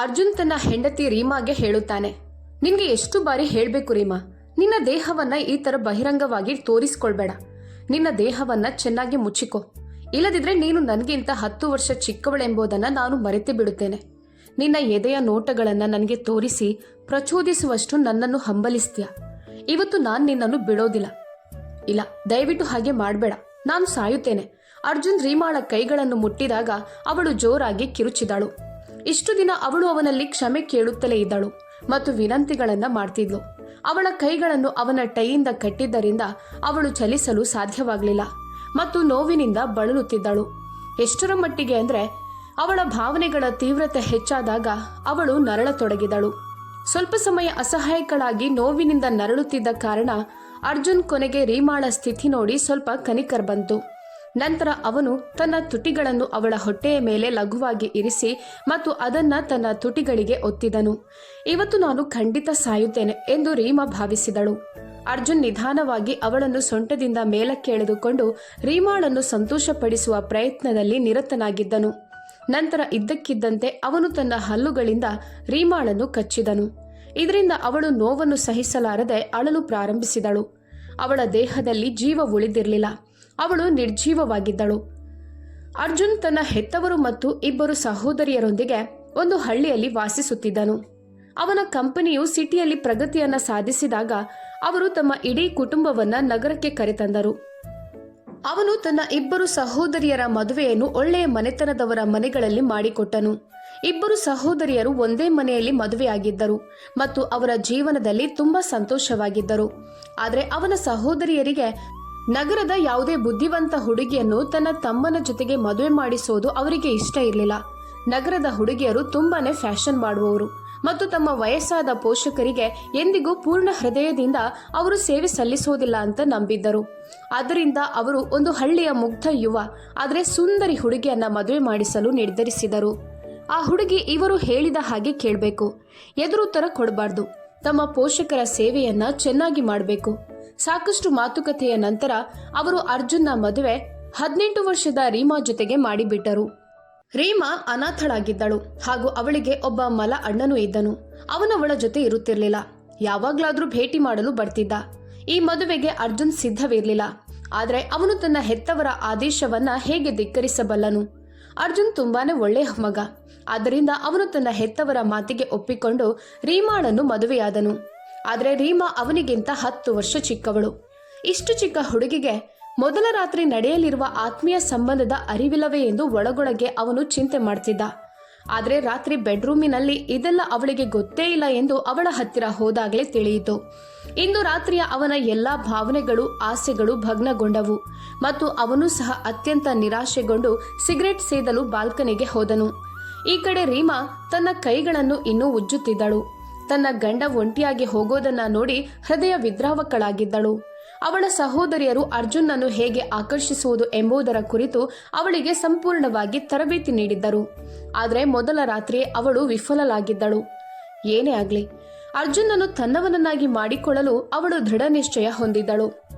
ಅರ್ಜುನ್ ತನ್ನ ಹೆಂಡತಿ ರೀಮಾಗೆ ಹೇಳುತ್ತಾನೆ, ನಿನ್ಗೆ ಎಷ್ಟು ಬಾರಿ ಹೇಳ್ಬೇಕು ರೀಮಾ, ನಿನ್ನ ದೇಹವನ್ನ ಈ ತರ ಬಹಿರಂಗವಾಗಿ ತೋರಿಸ್ಕೊಳ್ಬೇಡ. ನಿನ್ನ ದೇಹವನ್ನ ಚೆನ್ನಾಗಿ ಮುಚ್ಚಿಕೊ. ಇಲ್ಲದಿದ್ರೆ ನೀನು ನನಗಿಂತ 10 ವರ್ಷ ಚಿಕ್ಕವಳೆಂಬುದನ್ನ ನಾನು ಮರೆತು ಬಿಡುತ್ತೇನೆ. ನಿನ್ನ ಎದೆಯ ನೋಟಗಳನ್ನ ನನಗೆ ತೋರಿಸಿ ಪ್ರಚೋದಿಸುವಷ್ಟು ನನ್ನನ್ನು ಹಂಬಲಿಸ್ತೀಯ. ಇವತ್ತು ನಾನು ನಿನ್ನನ್ನು ಬಿಡೋದಿಲ್ಲ. ಇಲ್ಲ, ದಯವಿಟ್ಟು ಹಾಗೆ ಮಾಡಬೇಡ, ನಾನು ಸಾಯುತ್ತೇನೆ. ಅರ್ಜುನ್ ರೀಮಾಳ ಕೈಗಳನ್ನು ಮುಟ್ಟಿದಾಗ ಅವಳು ಜೋರಾಗಿ ಕಿರುಚಿದಳು. ಇಷ್ಟು ದಿನ ಅವಳು ಅವನಲ್ಲಿ ಕ್ಷಮೆ ಕೇಳುತ್ತಲೇ ಇದ್ದಳು ಮತ್ತು ವಿನಂತಿಗಳನ್ನ ಮಾಡ್ತಿದ್ಲು. ಅವಳ ಕೈಗಳನ್ನು ಅವನ ಟೈಯಿಂದ ಕಟ್ಟಿದ್ದರಿಂದ ಅವಳು ಚಲಿಸಲು ಸಾಧ್ಯವಾಗಲಿಲ್ಲ ಮತ್ತು ನೋವಿನಿಂದ ಬಳಲುತ್ತಿದ್ದಳು. ಎಷ್ಟರ ಮಟ್ಟಿಗೆ ಅಂದ್ರೆ ಅವಳ ಭಾವನೆಗಳ ತೀವ್ರತೆ ಹೆಚ್ಚಾದಾಗ ಅವಳು ನರಳತೊಡಗಿದಳು. ಸ್ವಲ್ಪ ಸಮಯ ಅಸಹಾಯಕಳಾಗಿ ನೋವಿನಿಂದ ನರಳುತ್ತಿದ್ದ ಕಾರಣ ಅರ್ಜುನ್ ಕೊನೆಗೆ ರೀಮಾಳ ಸ್ಥಿತಿ ನೋಡಿ ಸ್ವಲ್ಪ ಕನಿಕರ್ ಬಂತು. ನಂತರ ಅವನು ತನ್ನ ತುಟಿಗಳನ್ನು ಅವಳ ಹೊಟ್ಟೆಯ ಮೇಲೆ ಲಘುವಾಗಿ ಇರಿಸಿ ಮತ್ತು ಅದನ್ನ ತನ್ನ ತುಟಿಗಳಿಗೆ ಒತ್ತಿದನು. ಇವತ್ತು ನಾನು ಖಂಡಿತ ಸಾಯುತ್ತೇನೆ ಎಂದು ರೀಮಾ ಭಾವಿಸಿದಳು. ಅರ್ಜುನ್ ನಿಧಾನವಾಗಿ ಅವಳನ್ನು ಸೊಂಟದಿಂದ ಮೇಲಕ್ಕೆ ಎಳೆದುಕೊಂಡು ರೀಮಾಳನ್ನು ಸಂತೋಷಪಡಿಸುವ ಪ್ರಯತ್ನದಲ್ಲಿ ನಿರತನಾಗಿದ್ದನು. ನಂತರ ಇದ್ದಕ್ಕಿದ್ದಂತೆ ಅವನು ತನ್ನ ಹಲ್ಲುಗಳಿಂದ ರೀಮಾಳನ್ನು ಕಚ್ಚಿದನು. ಇದರಿಂದ ಅವಳು ನೋವನ್ನು ಸಹಿಸಲಾರದೆ ಅಳಲು ಪ್ರಾರಂಭಿಸಿದಳು. ಅವಳ ದೇಹದಲ್ಲಿ ಜೀವ ಉಳಿದಿರಲಿಲ್ಲ. ಅವಳು ನಿರ್ಜೀವವಾಗಿದ್ದಳು. ಅರ್ಜುನ್ ತನ್ನ ಹೆತ್ತವರು ಮತ್ತು 2 ಸಹೋದರಿಯರೊಂದಿಗೆ ಒಂದು ಹಳ್ಳಿಯಲ್ಲಿ ವಾಸಿಸುತ್ತಿದ್ದನು. ಅವನ ಕಂಪನಿಯು ಸಿಟಿಯಲ್ಲಿ ಪ್ರಗತಿಯನ್ನ ಸಾಧಿಸಿದಾಗ ಅವರು ತಮ್ಮ ಇಡೀ ಕುಟುಂಬವನ್ನ ನಗರಕ್ಕೆ ಕರೆತಂದರು. ಅವನು ತನ್ನ 2 ಸಹೋದರಿಯರ ಮದುವೆಯನ್ನು ಒಳ್ಳೆಯ ಮನೆತನದವರ ಮನೆಗಳಲ್ಲಿ ಮಾಡಿಕೊಟ್ಟನು. 2 ಸಹೋದರಿಯರು ಒಂದೇ ಮನೆಯಲ್ಲಿ ಮದುವೆಯಾಗಿದ್ದರು ಮತ್ತು ಅವರ ಜೀವನದಲ್ಲಿ ತುಂಬಾ ಸಂತೋಷವಾಗಿದ್ದರು. ಆದರೆ ಅವನ ಸಹೋದರಿಯರಿಗೆ ನಗರದ ಯಾವುದೇ ಬುದ್ಧಿವಂತ ಹುಡುಗಿಯನ್ನು ತನ್ನ ತಮ್ಮನ ಜೊತೆಗೆ ಮದುವೆ ಮಾಡಿಸೋದು ಅವರಿಗೆ ಇಷ್ಟ ಇರಲಿಲ್ಲ. ನಗರದ ಹುಡುಗಿಯರು ತುಂಬಾನೇ ಫ್ಯಾಷನ್ ಮಾಡುವವರು ಮತ್ತು ತಮ್ಮ ವಯಸ್ಸಾದ ಪೋಷಕರಿಗೆ ಎಂದಿಗೂ ಪೂರ್ಣ ಹೃದಯದಿಂದ ಅವರು ಸೇವೆ ಸಲ್ಲಿಸೋದಿಲ್ಲ ಅಂತ ನಂಬಿದ್ದರು. ಆದ್ದರಿಂದ ಅವರು ಒಂದು ಹಳ್ಳಿಯ ಮುಗ್ಧ ಯುವ ಆದರೆ ಸುಂದರಿ ಹುಡುಗಿಯನ್ನ ಮದುವೆ ಮಾಡಿಸಲು ನಿರ್ಧರಿಸಿದರು. ಆ ಹುಡುಗಿ ಇವರು ಹೇಳಿದ ಹಾಗೆ ಕೇಳಬೇಕು, ಎದುರುತ್ತರ ಕೊಡಬಾರ್ದು, ತಮ್ಮ ಪೋಷಕರ ಸೇವೆಯನ್ನ ಚೆನ್ನಾಗಿ ಮಾಡಬೇಕು. ಸಾಕಷ್ಟು ಮಾತುಕತೆಯ ನಂತರ ಅವರು ಅರ್ಜುನ್ನ ಮದುವೆ 18 ವರ್ಷದ ರೀಮಾ ಜೊತೆಗೆ ಮಾಡಿಬಿಟ್ಟರು. ರೀಮಾ ಅನಾಥಳಾಗಿದ್ದಳು ಹಾಗೂ ಅವಳಿಗೆ ಒಬ್ಬ ಮಲ ಅಣ್ಣನೂ ಇದ್ದನು. ಅವನವಳ ಜೊತೆ ಇರುತ್ತಿರಲಿಲ್ಲ. ಯಾವಾಗ್ಲಾದ್ರೂ ಭೇಟಿ ಮಾಡಲು ಬರ್ತಿದ್ದ. ಈ ಮದುವೆಗೆ ಅರ್ಜುನ್ ಸಿದ್ಧವಿರಲಿಲ್ಲ. ಆದರೆ ಅವನು ತನ್ನ ಹೆತ್ತವರ ಆದೇಶವನ್ನ ಹೇಗೆ ಧಿಕ್ಕರಿಸಬಲ್ಲನು? ಅರ್ಜುನ್ ತುಂಬಾನೇ ಒಳ್ಳೆಯ ಮಗ. ಆದ್ದರಿಂದ ಅವನು ತನ್ನ ಹೆತ್ತವರ ಮಾತಿಗೆ ಒಪ್ಪಿಕೊಂಡು ರೀಮಾಳನ್ನು ಮದುವೆಯಾದನು. ಆದರೆ ರೀಮಾ ಅವನಿಗಿಂತ 10 ವರ್ಷ ಚಿಕ್ಕವಳು. ಇಷ್ಟು ಚಿಕ್ಕ ಹುಡುಗಿಗೆ ಮೊದಲ ರಾತ್ರಿ ನಡೆಯಲಿರುವ ಆತ್ಮೀಯ ಸಂಬಂಧದ ಅರಿವಿಲ್ಲವೇ ಎಂದು ಒಳಗೊಳಗೆ ಅವನು ಚಿಂತೆ ಮಾಡ್ತಿದ್ದ. ಆದರೆ ರಾತ್ರಿ ಬೆಡ್ರೂಮಿನಲ್ಲಿ ಇದೆಲ್ಲ ಅವಳಿಗೆ ಗೊತ್ತೇ ಇಲ್ಲ ಎಂದು ಅವಳ ಹತ್ತಿರ ಹೋದಾಗಲೇ ತಿಳಿಯಿತು. ಇಂದು ರಾತ್ರಿಯ ಅವನ ಎಲ್ಲಾ ಭಾವನೆಗಳು, ಆಸೆಗಳು ಭಗ್ನಗೊಂಡವು ಮತ್ತು ಅವನು ಸಹ ಅತ್ಯಂತ ನಿರಾಶೆಗೊಂಡು ಸಿಗರೆಟ್ ಸೇದಲು ಬಾಲ್ಕನಿಗೆ ಹೋದನು. ಈ ಕಡೆ ರೀಮಾ ತನ್ನ ಕೈಗಳನ್ನು ಇನ್ನೂ ಉಜ್ಜುತ್ತಿದ್ದಳು. ತನ್ನ ಗಂಡ ಒಂಟಿಯಾಗಿ ಹೋಗೋದನ್ನ ನೋಡಿ ಹೃದಯ ವಿದ್ರಾವಕಳಾಗಿದ್ದಳು. ಅವಳ ಸಹೋದರಿಯರು ಅರ್ಜುನ್ನನ್ನು ಹೇಗೆ ಆಕರ್ಷಿಸುವುದು ಎಂಬುದರ ಕುರಿತು ಅವಳಿಗೆ ಸಂಪೂರ್ಣವಾಗಿ ತರಬೇತಿ ನೀಡಿದ್ದರು. ಆದರೆ ಮೊದಲ ರಾತ್ರಿ ಅವಳು ವಿಫಲಳಾಗಿದ್ದಳು. ಏನೇ ಆಗಲಿ, ಅರ್ಜುನ್ನನ್ನು ತನ್ನವನನ್ನಾಗಿ ಮಾಡಿಕೊಳ್ಳಲು ಅವಳು ದೃಢ ನಿಶ್ಚಯ ಹೊಂದಿದ್ದಳು.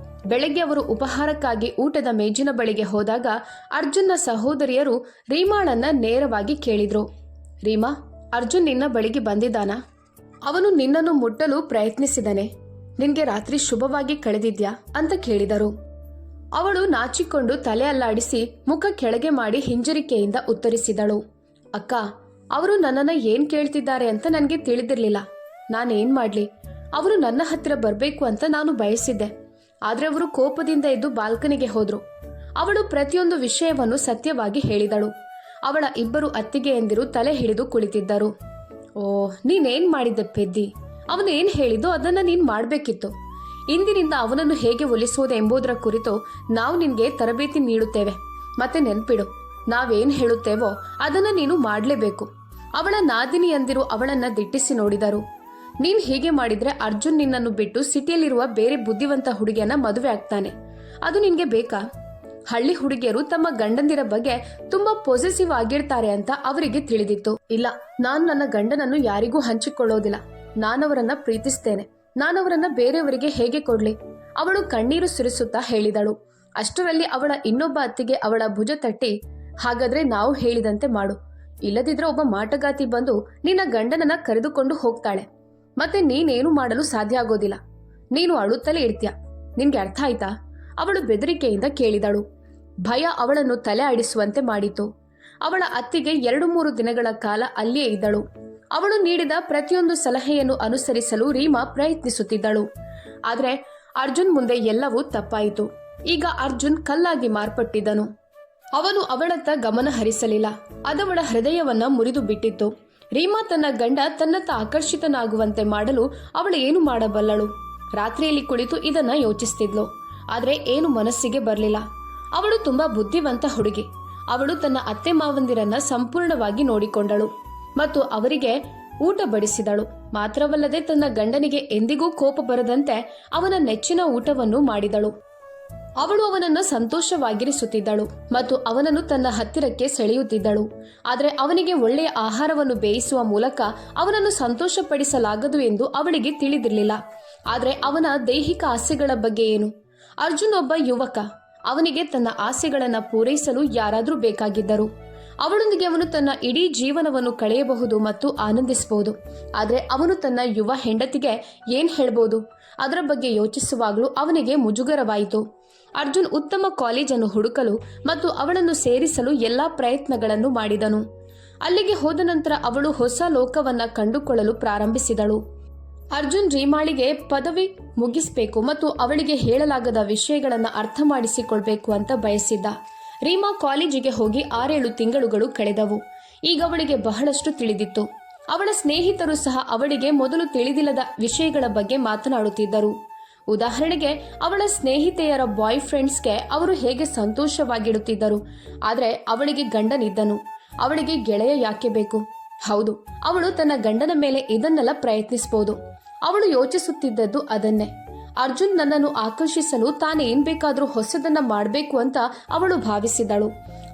ಬೆಳಗ್ಗೆ ಅವರು ಉಪಹಾರಕ್ಕಾಗಿ ಊಟದ ಮೇಜಿನ ಬಳಿಗೆ ಹೋದಾಗ ಅರ್ಜುನ್ನ ಸಹೋದರಿಯರು ರೀಮಾಳನ್ನ ನೇರವಾಗಿ ಕೇಳಿದ್ರು, ರೀಮಾ, ಅರ್ಜುನ್ ನಿನ್ನ ಬಳಿಗೆ ಬಂದಿದ್ದಾನಾ? ಅವನು ನಿನ್ನನ್ನು ಮುಟ್ಟಲು ಪ್ರಯತ್ನಿಸಿದನೆ. ನಿನ್ಗೆ ರಾತ್ರಿ ಶುಭವಾಗಿ ಕಳೆದಿದ್ಯಾ ಅಂತ ಕೇಳಿದರು. ಅವಳು ನಾಚಿಕೊಂಡು ತಲೆ ಅಲ್ಲಾಡಿಸಿ ಮುಖ ಕೆಳಗೆ ಮಾಡಿ ಹಿಂಜರಿಕೆಯಿಂದ ಉತ್ತರಿಸಿದಳು, ಅಕ್ಕ, ಅವರು ನನ್ನನ್ನ ಏನ್ ಕೇಳ್ತಿದ್ದಾರೆ ಅಂತ ನನಗೆ ತಿಳಿದಿರ್ಲಿಲ್ಲ. ನಾನೇನ್ ಮಾಡ್ಲಿ? ಅವರು ನನ್ನ ಹತ್ತಿರ ಬರ್ಬೇಕು ಅಂತ ನಾನು ಬಯಸಿದ್ದೆ. ಆದ್ರೆ ಅವರು ಕೋಪದಿಂದ ಎದ್ದು ಬಾಲ್ಕನಿಗೆ ಹೋದ್ರು. ಅವಳು ಪ್ರತಿಯೊಂದು ವಿಷಯವನ್ನು ಸತ್ಯವಾಗಿ ಹೇಳಿದಳು. ಅವಳ 2 ಅತ್ತಿಗೆಯಂದಿರು ತಲೆ ಹಿಡಿದು ಕುಳಿತಿದ್ದರು. ಓ, ನೀನೇನ್ ಮಾಡಿದ್ದೆ ಪೆದ್ದಿ? ಅವನು ಏನ್ ಹೇಳಿದೋ ಅದನ್ನ ನೀನ್ ಮಾಡ್ಬೇಕಿತ್ತು. ಇಂದಿನಿಂದ ಅವನನ್ನು ಹೇಗೆ ಒಲಿಸೋದು ಎಂಬುದರ ಕುರಿತು ನಾವು ನಿನ್ಗೆ ತರಬೇತಿ ನೀಡುತ್ತೇವೆ. ಮತ್ತೆ ನೆನ್ಪಿಡು, ನಾವೇನ್ ಹೇಳುತ್ತೇವೋ ಅದನ್ನ ನೀನು ಮಾಡ್ಲೇಬೇಕು. ಅವಳ ನಾದಿನಿಯಂದಿರು ಅವಳನ್ನ ದಿಟ್ಟಿಸಿ ನೋಡಿದರು. ನೀನ್ ಹೀಗೆ ಮಾಡಿದ್ರೆ ಅರ್ಜುನ್ ನಿನ್ನನ್ನು ಬಿಟ್ಟು ಸಿಟಿಯಲ್ಲಿರುವ ಬೇರೆ ಬುದ್ಧಿವಂತ ಹುಡುಗಿಯನ್ನ ಮದುವೆ ಆಗ್ತಾನೆ. ಅದು ನಿನ್ಗೆ ಬೇಕಾ? ಹಳ್ಳಿ ಹುಡುಗಿಯರು ತಮ್ಮ ಗಂಡಂದಿರ ಬಗ್ಗೆ ತುಂಬಾ ಪೊಸೆಸಿವ್ ಆಗಿರ್ತಾರೆ ಅಂತ ಅವರಿಗೆ ತಿಳಿದಿತ್ತು. ಇಲ್ಲ, ನಾನು ನನ್ನ ಗಂಡನನ್ನು ಯಾರಿಗೂ ಹಂಚಿಕೊಳ್ಳೋದಿಲ್ಲ. ನಾನವರನ್ನ ಪ್ರೀತಿಸ್ತೇನೆ. ನಾನವರನ್ನ ಬೇರೆಯವರಿಗೆ ಹೇಗೆ ಕೊಡ್ಲಿ? ಅವಳು ಕಣ್ಣೀರು ಸುರಿಸುತ್ತಾ ಹೇಳಿದಳು. ಅಷ್ಟರಲ್ಲಿ ಅವಳ ಇನ್ನೊಬ್ಬ ಅತ್ತಿಗೆ ಅವಳ ಭುಜ ತಟ್ಟಿ, ಹಾಗಾದ್ರೆ ನಾವು ಹೇಳಿದಂತೆ ಮಾಡು. ಇಲ್ಲದಿದ್ರೆ ಒಬ್ಬ ಮಾಟಗಾತಿ ಬಂದು ನಿನ್ನ ಗಂಡನನ್ನ ಕರೆದುಕೊಂಡು ಹೋಗ್ತಾಳೆ. ಮತ್ತೆ ನೀನೇನು ಮಾಡಲು ಸಾಧ್ಯ ಆಗೋದಿಲ್ಲ. ನೀನು ಅಳುತ್ತಲೇ ಇರ್ತೀಯ. ನಿನ್ಗೆ ಅರ್ಥ ಆಯ್ತಾ? ಅವಳು ಬೆದರಿಕೆಯಿಂದ ಕೇಳಿದಳು. ಭಯ ಅವಳನ್ನು ತಲೆ ಆಡಿಸುವಂತೆ ಮಾಡಿತು. ಅವಳ ಅತ್ತಿಗೆ 2-3 ದಿನಗಳ ಕಾಲ ಅಲ್ಲಿಯೇ ಇದ್ದಳು. ಅವಳು ನೀಡಿದ ಪ್ರತಿಯೊಂದು ಸಲಹೆಯನ್ನು ಅನುಸರಿಸಲು ರೀಮಾ ಪ್ರಯತ್ನಿಸುತ್ತಿದ್ದಳು. ಆದರೆ ಅರ್ಜುನ್ ಮುಂದೆ ಎಲ್ಲವೂ ತಪ್ಪಾಯಿತು. ಈಗ ಅರ್ಜುನ್ ಕಲ್ಲಾಗಿ ಮಾರ್ಪಟ್ಟಿದ್ದನು. ಅವನು ಅವಳತ್ತ ಗಮನ ಹರಿಸಲಿಲ್ಲ. ಅದವಳ ಹೃದಯವನ್ನ ಮುರಿದು ಬಿಟ್ಟಿತ್ತು. ರೀಮಾ ತನ್ನ ಗಂಡ ತನ್ನತ್ತ ಆಕರ್ಷಿತನಾಗುವಂತೆ ಮಾಡಲು ಅವಳು ಏನು ಮಾಡಬಲ್ಲಳು? ರಾತ್ರಿಯಲ್ಲಿ ಕುಳಿತು ಇದನ್ನ ಯೋಚಿಸ್ತಿದ್ಲು. ಆದ್ರೆ ಏನು ಮನಸ್ಸಿಗೆ ಬರಲಿಲ್ಲ. ಅವಳು ತುಂಬಾ ಬುದ್ಧಿವಂತ ಹುಡುಗಿ. ಅವಳು ತನ್ನ ಅತ್ತೆ ಮಾವಂದಿರನ್ನ ಸಂಪೂರ್ಣವಾಗಿ ನೋಡಿಕೊಂಡಳು ಮತ್ತು ಅವರಿಗೆ ಊಟ ಬಡಿಸಿದಳು. ಮಾತ್ರವಲ್ಲದೆ ತನ್ನ ಗಂಡನಿಗೆ ಎಂದಿಗೂ ಕೋಪ ಬರದಂತೆ ಅವನ ನೆಚ್ಚಿನ ಊಟವನ್ನು ಮಾಡಿದಳು. ಅವಳು ಅವನನ್ನು ಸಂತೋಷವಾಗಿರಿಸುತ್ತಿದ್ದಳು ಮತ್ತು ಅವನನ್ನು ತನ್ನ ಹತ್ತಿರಕ್ಕೆ ಸೆಳೆಯುತ್ತಿದ್ದಳು. ಆದರೆ ಅವನಿಗೆ ಒಳ್ಳೆಯ ಆಹಾರವನ್ನು ಬೇಯಿಸುವ ಮೂಲಕ ಅವನನ್ನು ಸಂತೋಷಪಡಿಸಲಾಗದು ಎಂದು ಅವಳಿಗೆ ತಿಳಿದಿರಲಿಲ್ಲ. ಆದರೆ ಅವನ ದೈಹಿಕ ಆಸೆಗಳ ಬಗ್ಗೆ ಏನು? ಅರ್ಜುನ್ ಒಬ್ಬ ಯುವಕ. ಅವನಿಗೆ ತನ್ನ ಆಸೆಗಳನ್ನು ಪೂರೈಸಲು ಯಾರಾದರೂ ಬೇಕಾಗಿದ್ದರು. ಅವಳೊಂದಿಗೆ ಅವನು ತನ್ನ ಇಡೀ ಜೀವನವನ್ನು ಕಳೆಯಬಹುದು ಮತ್ತು ಆನಂದಿಸಬಹುದು. ಆದರೆ ಅವನು ತನ್ನ ಯುವ ಹೆಂಡತಿಗೆ ಏನ್ ಹೇಳ್ಬೋದು? ಅದರ ಬಗ್ಗೆ ಯೋಚಿಸುವಾಗಲೂ ಅವನಿಗೆ ಮುಜುಗರವಾಯಿತು. ಅರ್ಜುನ್ ಉತ್ತಮ ಕಾಲೇಜನ್ನು ಹುಡುಕಲು ಮತ್ತು ಅವಳನ್ನು ಸೇರಿಸಲು ಎಲ್ಲಾ ಪ್ರಯತ್ನಗಳನ್ನು ಮಾಡಿದನು. ಅಲ್ಲಿಗೆ ಹೋದ ನಂತರ ಅವಳು ಹೊಸ ಲೋಕವನ್ನ ಕಂಡುಕೊಳ್ಳಲು ಪ್ರಾರಂಭಿಸಿದಳು. ಅರ್ಜುನ್ ರೀಮಾಳಿಗೆ ಪದವಿ ಮುಗಿಸಬೇಕು ಮತ್ತು ಅವಳಿಗೆ ಹೇಳಲಾಗದ ವಿಷಯಗಳನ್ನು ಅರ್ಥ ಮಾಡಿಸಿಕೊಳ್ಬೇಕು ಅಂತ ಬಯಸಿದ್ದ. ರೀಮಾ ಕಾಲೇಜಿಗೆ ಹೋಗಿ 6-7 ತಿಂಗಳುಗಳು ಕಳೆದವು. ಈಗ ಅವಳಿಗೆ ಬಹಳಷ್ಟು ತಿಳಿದಿತ್ತು. ಅವಳ ಸ್ನೇಹಿತರು ಸಹ ಅವಳಿಗೆ ಮೊದಲು ತಿಳಿದಿಲ್ಲದ ವಿಷಯಗಳ ಬಗ್ಗೆ ಮಾತನಾಡುತ್ತಿದ್ದರು. ಉದಾಹರಣೆಗೆ ಅವಳ ಸ್ನೇಹಿತೆಯರ ಬಾಯ್ ಫ್ರೆಂಡ್ಸ್ಗೆ ಅವರು ಹೇಗೆ ಸಂತೋಷವಾಗಿಡುತ್ತಿದ್ದರು. ಆದರೆ ಅವಳಿಗೆ ಗಂಡನಿದ್ದನು. ಅವಳಿಗೆ ಗೆಳೆಯ ಯಾಕೆ ಬೇಕು? ಹೌದು, ಅವಳು ತನ್ನ ಗಂಡನ ಮೇಲೆ ಇದನ್ನೆಲ್ಲ ಪ್ರಯತ್ನಿಸಬಹುದು. ಅವಳು ಯೋಚಿಸುತ್ತಿದ್ದದ್ದು ಅದನ್ನೇ. ಅರ್ಜುನ್ ನನ್ನನ್ನು ಆಕರ್ಷಿಸಲು ತಾನೇನ್ ಬೇಕಾದ್ರೂ ಹೊಸದನ್ನ ಮಾಡಬೇಕು ಅಂತ ಅವಳು ಭಾವಿಸಿದಳು.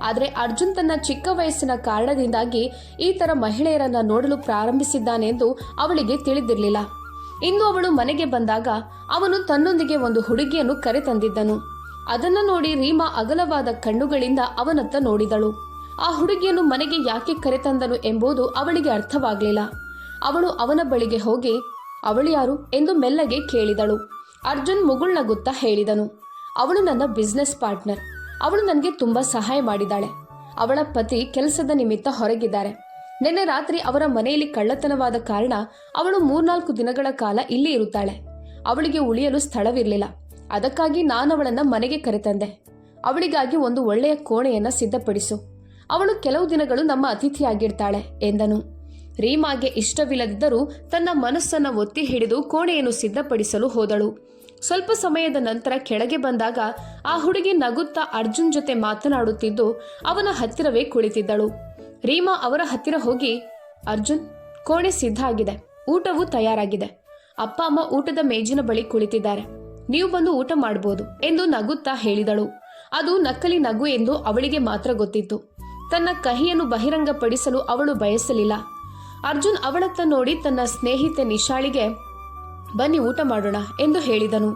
ಆದರೆ ಅರ್ಜುನ್ ತನ್ನ ಚಿಕ್ಕ ವಯಸ್ಸಿನ ಕಾರಣದಿಂದಾಗಿ ಈ ತರ ಮಹಿಳೆಯರನ್ನ ನೋಡಲು ಪ್ರಾರಂಭಿಸಿದ್ದಾನೆಂದು ಅವಳಿಗೆ ತಿಳಿದಿರಲಿಲ್ಲ. ಇಂದು ಅವಳು ಮನೆಗೆ ಬಂದಾಗ ಅವನು ತನ್ನೊಂದಿಗೆ ಒಂದು ಹುಡುಗಿಯನ್ನು ಕರೆತಂದಿದ್ದನು. ಅದನ್ನ ನೋಡಿ ರೀಮಾ ಅಗಲವಾದ ಕಣ್ಣುಗಳಿಂದ ಅವನತ್ತ ನೋಡಿದಳು. ಆ ಹುಡುಗಿಯನ್ನು ಮನೆಗೆ ಯಾಕೆ ಕರೆತಂದನು ಎಂಬುದು ಅವಳಿಗೆ ಅರ್ಥವಾಗಲಿಲ್ಲ. ಅವಳು ಅವನ ಬಳಿಗೆ ಹೋಗಿ ಅವಳು ಯಾರು ಎಂದು ಮೆಲ್ಲಗೆ ಕೇಳಿದಳು. ಅರ್ಜುನ್ ಮುಗುಳ್ನಗುತ್ತಾ ಹೇಳಿದನು, ಅವಳು ನನ್ನ ಬಿಸ್ನೆಸ್ ಪಾರ್ಟ್ನರ್. ಅವಳು ನನಗೆ ತುಂಬಾ ಸಹಾಯ ಮಾಡಿದಾಳೆ. ಅವಳ ಪತಿ ಕೆಲಸದ ನಿಮಿತ್ತ ಹೊರಗಿದ್ದಾರೆ. ನಿನ್ನೆ ರಾತ್ರಿ ಅವರ ಮನೆಯಲ್ಲಿ ಕಳ್ಳತನವಾದ ಕಾರಣ ಅವಳು 3-4 ದಿನಗಳ ಕಾಲ ಇಲ್ಲಿ ಇರುತ್ತಾಳೆ. ಅವಳಿಗೆ ಉಳಿಯಲು ಸ್ಥಳವಿರಲಿಲ್ಲ. ಅದಕ್ಕಾಗಿ ನಾನವಳನ್ನ ಮನೆಗೆ ಕರೆತಂದೆ. ಅವಳಿಗಾಗಿ ಒಂದು ಒಳ್ಳೆಯ ಕೋಣೆಯನ್ನ ಸಿದ್ಧಪಡಿಸು. ಅವಳು ಕೆಲವು ದಿನಗಳು ನಮ್ಮ ಅತಿಥಿಯಾಗಿರ್ತಾಳೆ ಎಂದನು. ರೀಮಾಗೆ ಇಷ್ಟವಿಲ್ಲದಿದ್ದರೂ ತನ್ನ ಮನಸ್ಸನ್ನ ಒತ್ತಿ ಹಿಡಿದು ಕೋಣೆಯನ್ನು ಸಿದ್ಧಪಡಿಸಲು ಹೋದಳು. ಸ್ವಲ್ಪ ಸಮಯದ ನಂತರ ಕೆಳಗೆ ಬಂದಾಗ ಆ ಹುಡುಗಿ ನಗುತ್ತಾ ಅರ್ಜುನ್ ಜೊತೆ ಮಾತನಾಡುತ್ತಿದ್ದು ಅವನ ಹತ್ತಿರವೇ ಕುಳಿತಿದ್ದಳು. ರೀಮಾ ಅವರ ಹತ್ತಿರ ಹೋಗಿ, ಅರ್ಜುನ್, ಕೋಣೆ ಸಿದ್ಧ ಆಗಿದೆ. ಊಟವೂ ತಯಾರಾಗಿದೆ. ಅಪ್ಪ ಅಮ್ಮ ಊಟದ ಮೇಜಿನ ಬಳಿ ಕುಳಿತಿದ್ದಾರೆ. ನೀವು ಬಂದು ಊಟ ಮಾಡಬಹುದು ಎಂದು ನಗುತ್ತಾ ಹೇಳಿದಳು. ಅದು ನಕಲಿ ನಗು ಎಂದು ಅವಳಿಗೆ ಮಾತ್ರ ಗೊತ್ತಿತ್ತು. ತನ್ನ ಕಹಿಯನ್ನು ಬಹಿರಂಗಪಡಿಸಲು ಅವಳು ಬಯಸಲಿಲ್ಲ. ಅರ್ಜುನ್ ಅವಳತ್ತ ನೋಡಿ ತನ್ನ ಸ್ನೇಹಿತೆ ನಿಶಾಳಿಗೆ ಬನ್ನಿ ಊಟ ಮಾಡೋಣ ಎಂದು ಹೇಳಿದನು.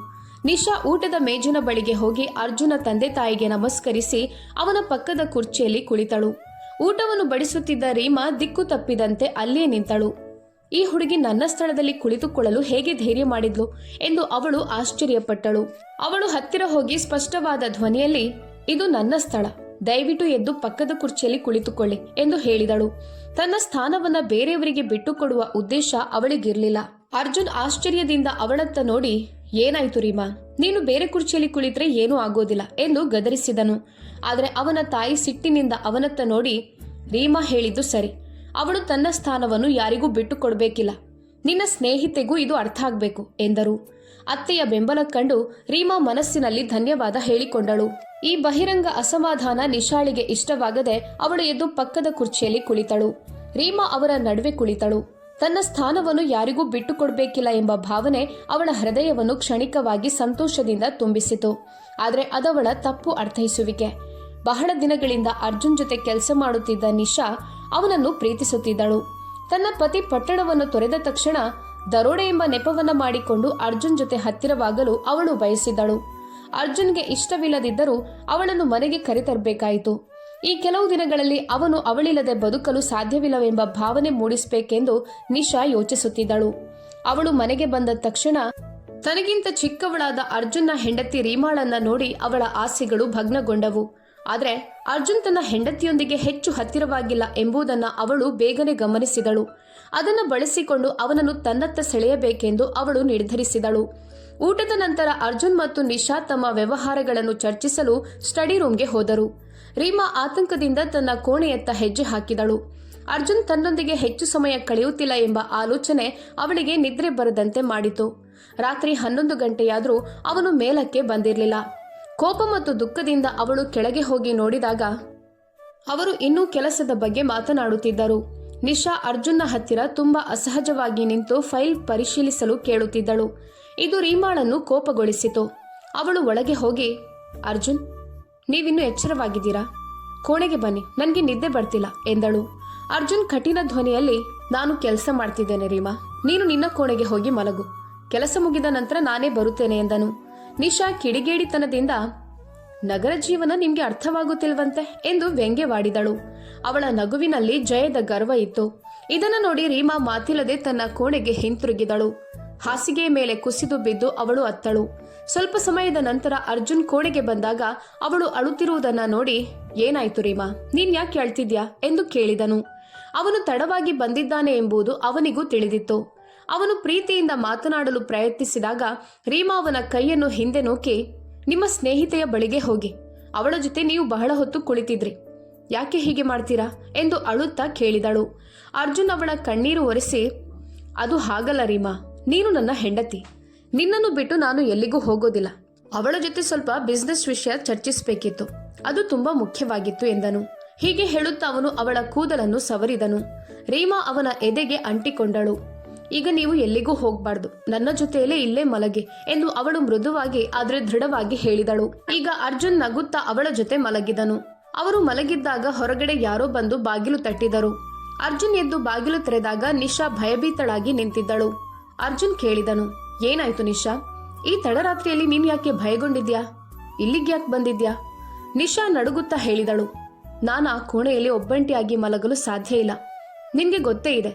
ನಿಶಾ ಊಟದ ಮೇಜಿನ ಬಳಿಗೆ ಹೋಗಿ ಅರ್ಜುನ ತಂದೆ ತಾಯಿಗೆ ನಮಸ್ಕರಿಸಿ ಅವನ ಪಕ್ಕದ ಕುರ್ಚಿಯಲ್ಲಿ ಕುಳಿತಳು. ಊಟವನ್ನು ಬಡಿಸುತ್ತಿದ್ದ ರೀಮಾ ದಿಕ್ಕು ತಪ್ಪಿದಂತೆ ಅಲ್ಲಿಯೇ ನಿಂತಳು. ಈ ಹುಡುಗಿ ನನ್ನ ಸ್ಥಳದಲ್ಲಿ ಕುಳಿತುಕೊಳ್ಳಲು ಹೇಗೆ ಧೈರ್ಯ ಮಾಡಿದ್ಲು ಎಂದು ಅವಳು ಆಶ್ಚರ್ಯಪಟ್ಟಳು. ಅವಳು ಹತ್ತಿರ ಹೋಗಿ ಸ್ಪಷ್ಟವಾದ ಧ್ವನಿಯಲ್ಲಿ, ಇದು ನನ್ನ ಸ್ಥಳ, ದಯವಿಟ್ಟು ಎದ್ದು ಪಕ್ಕದ ಕುರ್ಚಿಯಲ್ಲಿ ಕುಳಿತುಕೊಳ್ಳಿ ಎಂದು ಹೇಳಿದಳು. ತನ್ನ ಸ್ಥಾನವನ್ನ ಬೇರೆಯವರಿಗೆ ಬಿಟ್ಟುಕೊಡುವ ಉದ್ದೇಶ ಅವಳಿಗಿರ್ಲಿಲ್ಲ. ಅರ್ಜುನ್ ಆಶ್ಚರ್ಯದಿಂದ ಅವಳತ್ತ ನೋಡಿ, ಏನಾಯ್ತು ರೀಮಾ, ನೀನು ಬೇರೆ ಕುರ್ಚಿಯಲ್ಲಿ ಕುಳಿತರೆ ಏನೂ ಆಗೋದಿಲ್ಲ ಎಂದು ಗದರಿಸಿದನು. ಆದರೆ ಅವನ ತಾಯಿ ಸಿಟ್ಟಿನಿಂದ ಅವನತ್ತ ನೋಡಿ, ರೀಮಾ ಹೇಳಿದ್ದು ಸರಿ. ಅವಳು ತನ್ನ ಸ್ಥಾನವನ್ನು ಯಾರಿಗೂ ಬಿಟ್ಟು ಕೊಡಬೇಕಿಲ್ಲ. ನಿನ್ನ ಸ್ನೇಹಿತೆಗೂ ಇದು ಅರ್ಥ ಆಗ್ಬೇಕು ಎಂದರು. ಅತ್ತೆಯ ಬೆಂಬಲ ಕಂಡು ರೀಮಾ ಮನಸ್ಸಿನಲ್ಲಿ ಧನ್ಯವಾದ ಹೇಳಿಕೊಂಡಳು. ಈ ಬಹಿರಂಗ ಅಸಮಾಧಾನ ನಿಶಾಳಿಗೆ ಇಷ್ಟವಾಗದೆ ಅವಳು ಎದ್ದು ಪಕ್ಕದ ಕುರ್ಚಿಯಲ್ಲಿ ಕುಳಿತಳು. ರೀಮಾ ಅವರ ನಡುವೆ ಕುಳಿತಳು. ತನ್ನ ಸ್ಥಾನವನ್ನು ಯಾರಿಗೂ ಬಿಟ್ಟು ಕೊಡಬೇಕಿಲ್ಲ ಎಂಬ ಭಾವನೆ ಅವಳ ಹೃದಯವನ್ನು ಕ್ಷಣಿಕವಾಗಿ ಸಂತೋಷದಿಂದ ತುಂಬಿಸಿತು. ಆದರೆ ಅದವಳ ತಪ್ಪು ಅರ್ಥೈಸುವಿಕೆ. ಬಹಳ ದಿನಗಳಿಂದ ಅರ್ಜುನ್ ಜೊತೆ ಕೆಲಸ ಮಾಡುತ್ತಿದ್ದ ನಿಶಾ ಅವನನ್ನು ಪ್ರೀತಿಸುತ್ತಿದ್ದಳು. ತನ್ನ ಪತಿ ಪಟ್ಟಣವನ್ನು ತೊರೆದ ತಕ್ಷಣ ದರೋಡೆ ಎಂಬ ನೆಪವನ್ನ ಮಾಡಿಕೊಂಡು ಅರ್ಜುನ್ ಜೊತೆ ಹತ್ತಿರವಾಗಲು ಅವಳು ಬಯಸಿದ್ದಳು. ಅರ್ಜುನ್ಗೆ ಇಷ್ಟವಿಲ್ಲದಿದ್ದರೂ ಅವಳನ್ನು ಮನೆಗೆ ಕರೆತರಬೇಕಾಯಿತು. ಈ ಕೆಲವು ದಿನಗಳಲ್ಲಿ ಅವನು ಅವಳಿಲ್ಲದೆ ಬದುಕಲು ಸಾಧ್ಯವಿಲ್ಲವೆಂಬ ಭಾವನೆ ಮೂಡಿಸಬೇಕೆಂದು ನಿಶಾ ಯೋಚಿಸುತ್ತಿದ್ದಳು. ಅವಳು ಮನೆಗೆ ಬಂದ ತಕ್ಷಣ ತನಗಿಂತ ಚಿಕ್ಕವಳಾದ ಅರ್ಜುನ್ನ ಹೆಂಡತಿ ರೀಮಾಳನ್ನ ನೋಡಿ ಅವಳ ಆಸೆಗಳು ಭಗ್ನಗೊಂಡವು. ಆದರೆ ಅರ್ಜುನ್ ತನ್ನ ಹೆಂಡತಿಯೊಂದಿಗೆ ಹೆಚ್ಚು ಹತ್ತಿರವಾಗಿಲ್ಲ ಎಂಬುದನ್ನು ಅವಳು ಬೇಗನೆ ಗಮನಿಸಿದಳು. ಅದನ್ನು ಬಳಸಿಕೊಂಡು ಅವನನ್ನು ತನ್ನತ್ತ ಸೆಳೆಯಬೇಕೆಂದು ಅವಳು ನಿರ್ಧರಿಸಿದಳು. ಊಟದ ನಂತರ ಅರ್ಜುನ್ ಮತ್ತು ನಿಶಾ ತಮ್ಮ ವ್ಯವಹಾರಗಳನ್ನು ಚರ್ಚಿಸಲು ಸ್ಟಡಿ ರೂಮ್ಗೆ ಹೋದರು. ರೀಮಾ ಆತಂಕದಿಂದ ತನ್ನ ಕೋಣೆಯತ್ತ ಹೆಜ್ಜೆ ಹಾಕಿದಳು. ಅರ್ಜುನ್ ತನ್ನೊಂದಿಗೆ ಹೆಚ್ಚು ಸಮಯ ಕಳೆಯುತ್ತಿಲ್ಲ ಎಂಬ ಆಲೋಚನೆ ಅವಳಿಗೆ ನಿದ್ರೆ ಬರದಂತೆ ಮಾಡಿತು. ರಾತ್ರಿ 11 ಗಂಟೆಯಾದರೂ ಅವನು ಮೇಲಕ್ಕೆ ಬಂದಿರಲಿಲ್ಲ. ಕೋಪ ಮತ್ತು ದುಃಖದಿಂದ ಅವಳು ಕೆಳಗೆ ಹೋಗಿ ನೋಡಿದಾಗ ಅವರು ಇನ್ನೂ ಕೆಲಸದ ಬಗ್ಗೆ ಮಾತನಾಡುತ್ತಿದ್ದರು. ನಿಶಾ ಅರ್ಜುನ್ನ ಹತ್ತಿರ ತುಂಬಾ ಅಸಹಜವಾಗಿ ನಿಂತು ಫೈಲ್ ಪರಿಶೀಲಿಸಲು ಕೇಳುತ್ತಿದ್ದಳು. ಇದು ರೀಮಾಳನ್ನು ಕೋಪಗೊಳಿಸಿತು. ಅವಳು ಒಳಗೆ ಹೋಗಿ, ಅರ್ಜುನ್, ನೀವಿನ್ನೂ ಎಚ್ಚರವಾಗಿದ್ದೀರಾ? ಕೋಣೆಗೆ ಬನ್ನಿ, ನನಗೆ ನಿದ್ದೆ ಬರ್ತಿಲ್ಲ ಎಂದಳು. ಅರ್ಜುನ್ ಕಠಿಣ ಧ್ವನಿಯಲ್ಲಿ, ನಾನು ಕೆಲಸ ಮಾಡ್ತಿದ್ದೇನೆ ರೀಮಾ, ನೀನು ನಿನ್ನ ಕೋಣೆಗೆ ಹೋಗಿ ಮಲಗು, ಕೆಲಸ ಮುಗಿದ ನಂತರ ನಾನೇ ಬರುತ್ತೇನೆ ಎಂದನು. ನಿಶಾ ಕಿಡಿಗೇಡಿತನದಿಂದ, ನಗರ ಜೀವನ ನಿಮ್ಗೆ ಅರ್ಥವಾಗುತ್ತಿಲ್ವಂತೆ ಎಂದು ವ್ಯಂಗ್ಯವಾಡಿದಳು. ಅವಳ ನಗುವಿನಲ್ಲಿ ಜಯದ ಗರ್ವ ಇತ್ತು. ಇದನ್ನು ನೋಡಿ ರೀಮಾ ಮಾತಿಲ್ಲದೆ ತನ್ನ ಕೋಣೆಗೆ ಹಿಂತಿರುಗಿದಳು. ಹಾಸಿಗೆಯ ಮೇಲೆ ಕುಸಿದು ಬಿದ್ದು ಅವಳು ಅತ್ತಳು. ಸ್ವಲ್ಪ ಸಮಯದ ನಂತರ ಅರ್ಜುನ್ ಕೋಣೆಗೆ ಬಂದಾಗ ಅವಳು ಅಳುತ್ತಿರುವುದನ್ನ ನೋಡಿ, ಏನಾಯ್ತು ರೀಮಾ, ನೀನ್ ಯಾಕೆ ಅಳ್ತಿದ್ಯಾ ಎಂದು ಕೇಳಿದನು. ಅವನು ತಡವಾಗಿ ಬಂದಿದ್ದಾನೆ ಎಂಬುದು ಅವನಿಗೂ ತಿಳಿದಿತ್ತು. ಅವನು ಪ್ರೀತಿಯಿಂದ ಮಾತನಾಡಲು ಪ್ರಯತ್ನಿಸಿದಾಗ ರೀಮಾ ಅವನ ಕೈಯನ್ನು ಹಿಂದೆ ನೂಕಿ, ನಿಮ್ಮ ಸ್ನೇಹಿತೆಯ ಬಳಿಗೆ ಹೋಗಿ, ಅವಳ ಜೊತೆ ನೀವು ಬಹಳ ಹೊತ್ತು ಕುಳಿತಿದ್ರಿ, ಯಾಕೆ ಹೀಗೆ ಮಾಡ್ತೀರಾ ಎಂದು ಅಳುತ್ತಾ ಕೇಳಿದಳು. ಅರ್ಜುನ್ ಅವಳ ಕಣ್ಣೀರು ಒರೆಸಿ, ಅದು ಹಾಗಲ್ಲ ರೀಮಾ, ನೀನು ನನ್ನ ಹೆಂಡತಿ, ನಿನ್ನನ್ನು ಬಿಟ್ಟು ನಾನು ಎಲ್ಲಿಗೂ ಹೋಗೋದಿಲ್ಲ, ಅವಳ ಜೊತೆ ಸ್ವಲ್ಪ ಬಿಸ್ನೆಸ್ ವಿಷಯ ಚರ್ಚಿಸಬೇಕಿತ್ತು, ಅದು ತುಂಬಾ ಮುಖ್ಯವಾಗಿತ್ತು ಎಂದನು. ಹೀಗೆ ಹೇಳುತ್ತಾ ಅವನು ಅವಳ ಕೂದಲನ್ನು ಸವರಿದನು. ರೀಮಾ ಅವನ ಎದೆಗೆ ಅಂಟಿಕೊಂಡಳು. ಈಗ ನೀವು ಎಲ್ಲಿಗೂ ಹೋಗ್ಬಾರ್ದು, ನನ್ನ ಜೊತೆಯಲ್ಲೇ ಇಲ್ಲೇ ಮಲಗಿ ಎಂದು ಅವಳು ಮೃದುವಾಗಿ ಆದರೆ ದೃಢವಾಗಿ ಹೇಳಿದಳು. ಈಗ ಅರ್ಜುನ್ ನಗುತ್ತಾ ಅವಳ ಜೊತೆ ಮಲಗಿದನು. ಅವರು ಮಲಗಿದ್ದಾಗ ಹೊರಗಡೆ ಯಾರೋ ಬಂದು ಬಾಗಿಲು ತಟ್ಟಿದರು. ಅರ್ಜುನ್ ಎದ್ದು ಬಾಗಿಲು ತೆರೆದಾಗ ನಿಶಾ ಭಯಭೀತಳಾಗಿ ನಿಂತಿದ್ದಳು. ಅರ್ಜುನ್ ಕೇಳಿದನು, ಏನಾಯ್ತು ನಿಶಾ, ಈ ತಡರಾತ್ರಿಯಲ್ಲಿ ನೀನ್ ಯಾಕೆ ಭಯಗೊಂಡಿದ್ಯಾ, ಇಲ್ಲಿಗೆ ಯಾಕೆ ಬಂದಿದ್ಯಾ? ನಿಶಾ ನಡುಗುತ್ತಾ ಹೇಳಿದಳು, ನಾನು ಆ ಕೋಣೆಯಲ್ಲಿ ಒಬ್ಬಂಟಿಯಾಗಿ ಮಲಗಲು ಸಾಧ್ಯ ಇಲ್ಲ. ನಿನ್ಗೆ ಗೊತ್ತೇ ಇದೆ,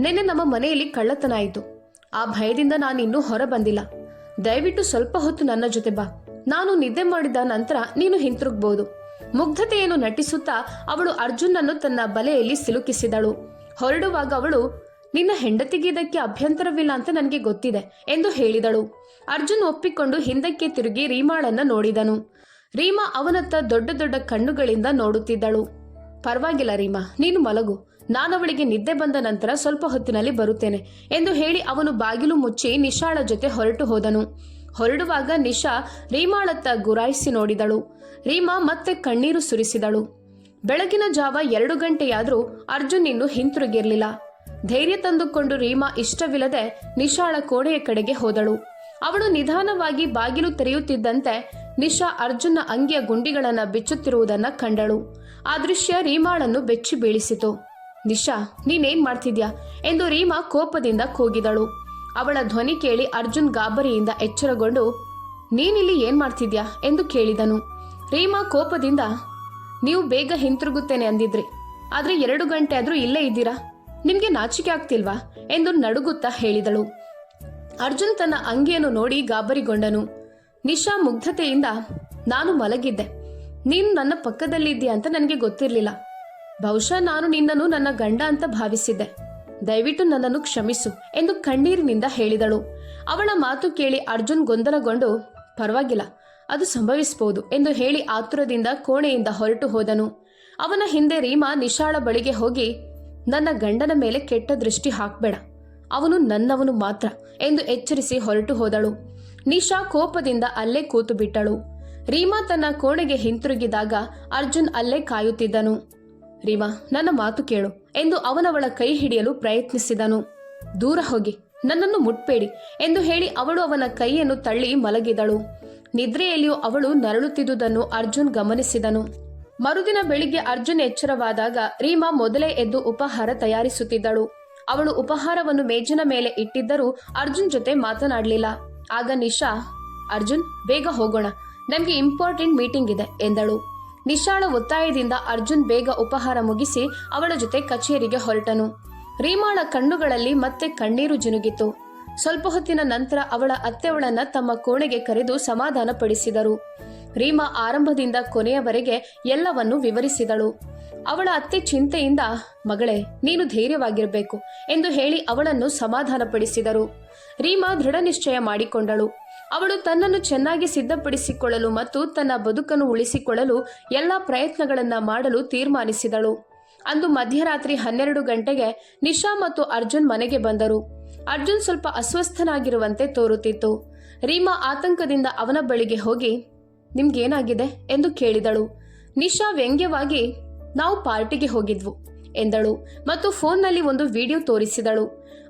ನಿನ್ನೆ ನಮ್ಮ ಮನೆಯಲ್ಲಿ ಕಳ್ಳತನ ಆಯಿತು. ಆ ಭಯದಿಂದ ನಾನಿನ್ನೂ ಹೊರ ಬಂದಿಲ್ಲ. ದಯವಿಟ್ಟು ಸ್ವಲ್ಪ ಹೊತ್ತು ನನ್ನ ಜೊತೆ ಬಾ, ನಾನು ನಿದ್ದೆ ಮಾಡಿದ ನಂತರ ನೀನು ಹಿಂತಿರುಗಬಹುದು. ಮುಗ್ಧತೆಯನ್ನು ನಟಿಸುತ್ತಾ ಅವಳು ಅರ್ಜುನ್ನನ್ನು ತನ್ನ ಬಲೆಯಲ್ಲಿ ಸಿಲುಕಿಸಿದಳು. ಹೊರಡುವಾಗ ಅವಳು, ನಿನ್ನ ಹೆಂಡತಿಗೆ ಇದಕ್ಕೆ ಅಭ್ಯಂತರವಿಲ್ಲ ಅಂತ ನನಗೆ ಗೊತ್ತಿದೆ ಎಂದು ಹೇಳಿದಳು. ಅರ್ಜುನ್ ಒಪ್ಪಿಕೊಂಡು ಹಿಂದಕ್ಕೆ ತಿರುಗಿ ರೀಮಾಳನ್ನ ನೋಡಿದನು. ರೀಮಾ ಅವನತ್ತ ದೊಡ್ಡ ದೊಡ್ಡ ಕಣ್ಣುಗಳಿಂದ ನೋಡುತ್ತಿದ್ದಳು. ಪರವಾಗಿಲ್ಲ ರೀಮಾ, ನೀನು ಮಲಗು, ನಾನವಳಿಗೆ ನಿದ್ದೆ ಬಂದ ನಂತರ ಸ್ವಲ್ಪ ಹೊತ್ತಿನಲ್ಲಿ ಬರುತ್ತೇನೆ ಎಂದು ಹೇಳಿ ಅವನು ಬಾಗಿಲು ಮುಚ್ಚಿ ನಿಶಾಳ ಜೊತೆ ಹೊರಟು ಹೋದನು. ಹೊರಡುವಾಗ ನಿಶಾ ರೀಮಾಳತ್ತ ಗುರಾಯಿಸಿ ನೋಡಿದಳು. ರೀಮಾ ಮತ್ತೆ ಕಣ್ಣೀರು ಸುರಿಸಿದಳು. ಬೆಳಗಿನ ಜಾವ 2 ಗಂಟೆಯಾದರೂ ಅರ್ಜುನ್ ಇನ್ನು ಹಿಂತಿರುಗಿರ್ಲಿಲ್ಲ. ಧೈರ್ಯ ತಂದುಕೊಂಡು ರೀಮಾ ಇಷ್ಟವಿಲ್ಲದೆ ನಿಶಾಳ ಕೋಣೆಯ ಕಡೆಗೆ ಹೋದಳು. ಅವಳು ನಿಧಾನವಾಗಿ ಬಾಗಿಲು ತೆರೆಯುತ್ತಿದ್ದಂತೆ ನಿಶಾ ಅರ್ಜುನ್ನ ಅಂಗಿಯ ಗುಂಡಿಗಳನ್ನ ಬಿಚ್ಚುತ್ತಿರುವುದನ್ನ ಕಂಡಳು. ಆ ದೃಶ್ಯ ರೀಮಾಳನ್ನು ಬೆಚ್ಚಿ ಬೀಳಿಸಿತು. ನಿಶಾ, ನೀನೇನ್ ಮಾಡ್ತಿದ್ಯಾ ಎಂದು ರೀಮಾ ಕೋಪದಿಂದ ಕೂಗಿದಳು. ಅವಳ ಧ್ವನಿ ಕೇಳಿ ಅರ್ಜುನ್ ಗಾಬರಿಯಿಂದ ಎಚ್ಚರಗೊಂಡು, ನೀನಿಲ್ಲಿ ಏನ್ ಮಾಡ್ತಿದ್ಯಾ ಎಂದು ಕೇಳಿದನು. ರೀಮಾ ಕೋಪದಿಂದ, ನೀವು ಬೇಗ ಹಿಂತಿರುಗುತ್ತೇನೆ ಅಂದಿದ್ರಿ, ಆದ್ರೆ 2 ಗಂಟೆ ಆದ್ರೂ ಇಲ್ಲೇ ಇದ್ದೀರಾ, ನಿಮ್ಗೆ ನಾಚಿಕೆ ಆಗ್ತಿಲ್ವಾ ಎಂದು ನಡುಗುತ್ತಾ ಹೇಳಿದಳು. ಅರ್ಜುನ್ ತನ್ನ ಅಂಗಿಯನ್ನು ನೋಡಿ ಗಾಬರಿಗೊಂಡನು. ನಿಶಾ ಮುಗ್ಧತೆಯಿಂದ, ನಾನು ಮಲಗಿದ್ದೆ, ನೀನು ನನ್ನ ಪಕ್ಕದಲ್ಲಿದ್ದೀಯ ಅಂತ ನನಗೆ ಗೊತ್ತಿರಲಿಲ್ಲ. ಬಹುಶಃ ನಾನು ನಿನ್ನನ್ನು ನನ್ನ ಗಂಡ ಅಂತ ಭಾವಿಸಿದ್ದೆ, ದಯವಿಟ್ಟು ನನ್ನನ್ನು ಕ್ಷಮಿಸು ಎಂದು ಕಣ್ಣೀರಿನಿಂದ ಹೇಳಿದಳು. ಅವಳ ಮಾತು ಕೇಳಿ ಅರ್ಜುನ್ ಗೊಂದಲಗೊಂಡು, ಪರವಾಗಿಲ್ಲ, ಅದು ಸಂಭವಿಸಬಹುದು ಎಂದು ಹೇಳಿ ಆತುರದಿಂದ ಕೋಣೆಯಿಂದ ಹೊರಟು ಹೋದನು. ಅವನ ಹಿಂದೆ ರೀಮಾ ನಿಶಾಳ ಬಳಿಗೆ ಹೋಗಿ, ನನ್ನ ಗಂಡನ ಮೇಲೆ ಕೆಟ್ಟ ದೃಷ್ಟಿ ಹಾಕ್ಬೇಡ, ಅವನು ನನ್ನವನು ಮಾತ್ರ ಎಂದು ಎಚ್ಚರಿಸಿ ಹೊರಟು ಹೋದಳು. ನಿಶಾ ಕೋಪದಿಂದ ಅಲ್ಲೇ ಕೂತು ಬಿಟ್ಟಳು. ರೀಮಾ ತನ್ನ ಕೋಣೆಗೆ ಹಿಂತಿರುಗಿದಾಗ ಅರ್ಜುನ್ ಅಲ್ಲೇ ಕಾಯುತ್ತಿದ್ದನು. ರೀಮಾ, ನನ್ನ ಮಾತು ಕೇಳು ಎಂದು ಅವನವಳ ಕೈ ಹಿಡಿಯಲು ಪ್ರಯತ್ನಿಸಿದನು. ದೂರ ಹೋಗಿ, ನನ್ನನ್ನು ಮುಟ್ಬೇಡಿ ಎಂದು ಹೇಳಿ ಅವಳು ಅವನ ಕೈಯನ್ನು ತಳ್ಳಿ ಮಲಗಿದಳು. ನಿದ್ರೆಯಲ್ಲಿಯೂ ಅವಳು ನರಳುತ್ತಿದ್ದುದನ್ನು ಅರ್ಜುನ್ ಗಮನಿಸಿದನು. ಮರುದಿನ ಬೆಳಿಗ್ಗೆ ಅರ್ಜುನ್ ಎಚ್ಚರವಾದಾಗ ರೀಮಾ ಮೊದಲೇ ಎದ್ದು ಉಪಹಾರ ತಯಾರಿಸುತ್ತಿದ್ದಳು. ಅವಳು ಉಪಹಾರವನ್ನು ಮೇಜಿನ ಮೇಲೆ ಇಟ್ಟಿದ್ದರೂ ಅರ್ಜುನ್ ಜೊತೆ ಮಾತನಾಡಲಿಲ್ಲ. ಆಗ ನಿಶಾ, ಅರ್ಜುನ್, ಬೇಗ ಹೋಗೋಣ, ನಮ್ಗೆ ಇಂಪಾರ್ಟೆಂಟ್ ಮೀಟಿಂಗ್ ಇದೆ ಎಂದಳು. ನಿಶಾಳ ಒತ್ತಾಯದಿಂದ ಅರ್ಜುನ್ ಬೇಗ ಉಪಹಾರ ಮುಗಿಸಿ ಅವಳ ಜೊತೆ ಕಚೇರಿಗೆ ಹೊರಟನು. ರೀಮಾಳ ಕಣ್ಣುಗಳಲ್ಲಿ ಮತ್ತೆ ಕಣ್ಣೀರು ಜಿನುಗಿತು. ಸ್ವಲ್ಪ ಹೊತ್ತಿನ ನಂತರ ಅವಳ ಅತ್ತೆಯವಳನ್ನ ತಮ್ಮ ಕೋಣೆಗೆ ಕರೆದು ಸಮಾಧಾನ ಪಡಿಸಿದರು. ರೀಮಾ ಆರಂಭದಿಂದ ಕೊನೆಯವರೆಗೆ ಎಲ್ಲವನ್ನು ವಿವರಿಸಿದಳು. ಅವಳ ಅತ್ತೆ ಚಿಂತೆಯಿಂದ ಮಗಳೇ, ನೀನು ಧೈರ್ಯವಾಗಿರಬೇಕು ಎಂದು ಹೇಳಿ ಅವಳನ್ನು ಸಮಾಧಾನಪಡಿಸಿದರು. ರೀಮಾ ದೃಢ ನಿಶ್ಚಯ ಮಾಡಿಕೊಂಡಳು. ಅವಳು ತನ್ನನ್ನು ಚೆನ್ನಾಗಿ ಸಿದ್ಧಪಡಿಸಿಕೊಳ್ಳಲು ಮತ್ತು ತನ್ನ ಬದುಕನ್ನು ಉಳಿಸಿಕೊಳ್ಳಲು ಎಲ್ಲ ಪ್ರಯತ್ನಗಳನ್ನ ಮಾಡಲು ತೀರ್ಮಾನಿಸಿದಳು. ಅಂದು ಮಧ್ಯರಾತ್ರಿ 12 ಗಂಟೆಗೆ ನಿಶಾ ಮತ್ತು ಅರ್ಜುನ್ ಮನೆಗೆ ಬಂದರು. ಅರ್ಜುನ್ ಸ್ವಲ್ಪ ಅಸ್ವಸ್ಥನಾಗಿರುವಂತೆ ತೋರುತ್ತಿತ್ತು. ರೀಮಾ ಆತಂಕದಿಂದ ಅವನ ಬಳಿಗೆ ಹೋಗಿ ನಿಮ್ಗೇನಾಗಿದೆ ಎಂದು ಕೇಳಿದಳು. ನಿಶಾ ವ್ಯಂಗ್ಯವಾಗಿ ನಾವು ಪಾರ್ಟಿಗೆ ಹೋಗಿದ್ವು ಎಂದಳು ಮತ್ತು ಫೋನ್ನಲ್ಲಿ ಒಂದು ವಿಡಿಯೋ ತೋರಿಸಿದಳು.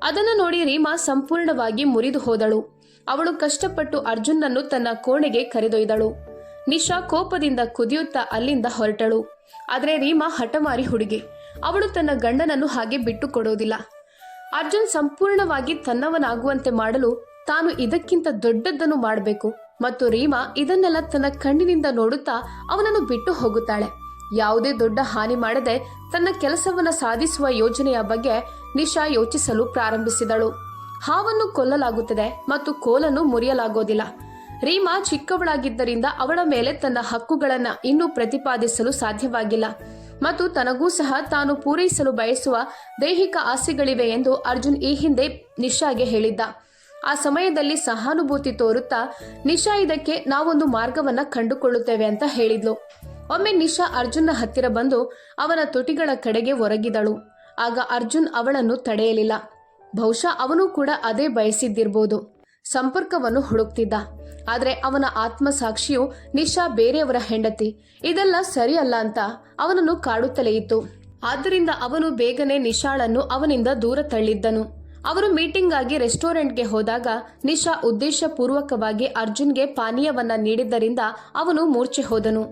ಅದನ್ನು ನೋಡಿ ರೀಮಾ ಸಂಪೂರ್ಣವಾಗಿ ಮುರಿದು ಹೋದಳು. ಅವಳು ಕಷ್ಟಪಟ್ಟು ಅರ್ಜುನ್ನನ್ನು ತನ್ನ ಕೋಣೆಗೆ ಕರೆದೊಯ್ದಳು. ನಿಶಾ ಕೋಪದಿಂದ ಕುದಿಯುತ್ತಾ ಅಲ್ಲಿಂದ ಹೊರಟಳು. ಆದರೆ ರೀಮಾ ಹಠಮಾರಿ ಹುಡುಗಿ. ಅವಳು ತನ್ನ ಗಂಡನನ್ನು ಹಾಗೆ ಬಿಟ್ಟು ಕೊಡೋದಿಲ್ಲ. ಅರ್ಜುನ್ ಸಂಪೂರ್ಣವಾಗಿ ತನ್ನವನಾಗುವಂತೆ ಮಾಡಲು ತಾನು ಇದಕ್ಕಿಂತ ದೊಡ್ಡದ್ದನ್ನು ಮಾಡಬೇಕು ಮತ್ತು ರೀಮಾ ಇದನ್ನೆಲ್ಲ ತನ್ನ ಕಣ್ಣಿನಿಂದ ನೋಡುತ್ತಾ ಅವನನ್ನು ಬಿಟ್ಟು ಹೋಗುತ್ತಾಳೆ. ಯಾವುದೇ ದೊಡ್ಡ ಹಾನಿ ಮಾಡದೆ ತನ್ನ ಕೆಲಸವನ್ನ ಸಾಧಿಸುವ ಯೋಜನೆಯ ಬಗ್ಗೆ ನಿಶಾ ಯೋಚಿಸಲು ಪ್ರಾರಂಭಿಸಿದಳು. ಹಾವನ್ನು ಕೊಲ್ಲಲಾಗುತ್ತದೆ ಮತ್ತು ಕೋಲನ್ನು ಮುರಿಯಲಾಗೋದಿಲ್ಲ. ರೀಮಾ ಚಿಕ್ಕವಳಾಗಿದ್ದರಿಂದ ಅವಳ ಮೇಲೆ ತನ್ನ ಹಕ್ಕುಗಳನ್ನ ಇನ್ನೂ ಪ್ರತಿಪಾದಿಸಲು ಸಾಧ್ಯವಾಗಿಲ್ಲ ಮತ್ತು ತನಗೂ ಸಹ ತಾನು ಪೂರೈಸಲು ಬಯಸುವ ದೈಹಿಕ ಆಸೆಗಳಿವೆ ಎಂದು ಅರ್ಜುನ್ ಈ ಹಿಂದೆ ನಿಶಾಗೆ ಹೇಳಿದ್ದ. ಆ ಸಮಯದಲ್ಲಿ ಸಹಾನುಭೂತಿ ತೋರುತ್ತಾ ನಿಶಾ ಇದಕ್ಕೆ ನಾವೊಂದು ಮಾರ್ಗವನ್ನ ಕಂಡುಕೊಳ್ಳುತ್ತೇವೆ ಅಂತ ಹೇಳಿದ್ಲು. ಒಮ್ಮೆ ನಿಶಾ ಅರ್ಜುನ್ನ ಹತ್ತಿರ ಬಂದು ಅವನ ತುಟಿಗಳ ಕಡೆಗೆ ಒರಗಿದಳು. ಆಗ ಅರ್ಜುನ್ ಅವಳನ್ನು ತಡೆಯಲಿಲ್ಲ. ಬಹುಶಃ ಅವನು ಕೂಡ ಅದೇ ಬಯಸಿದ್ದಿರ್ಬೋದು. ಸಂಪರ್ಕವನ್ನು ಹುಡುಕ್ತಿದ್ದ. ಆದರೆ ಅವನ ಆತ್ಮಸಾಕ್ಷಿಯು ನಿಶಾ ಬೇರೆಯವರ ಹೆಂಡತಿ, ಇದೆಲ್ಲ ಸರಿಯಲ್ಲ ಅಂತ ಅವನನ್ನು ಕಾಡುತ್ತಲೇ ಇತ್ತು. ಆದ್ದರಿಂದ ಅವನು ಬೇಗನೆ ನಿಶಾಳನ್ನು ಅವನಿಂದ ದೂರ ತಳ್ಳಿದ್ದನು. ಅವರು ಮೀಟಿಂಗ್ ಆಗಿ ರೆಸ್ಟೋರೆಂಟ್ಗೆ ಹೋದಾಗ ನಿಶಾ ಉದ್ದೇಶಪೂರ್ವಕವಾಗಿ ಅರ್ಜುನ್ಗೆ ಪಾನೀಯವನ್ನ ನೀಡಿದ್ದರಿಂದ ಅವನು ಮೂರ್ಛೆ ಹೋದನು.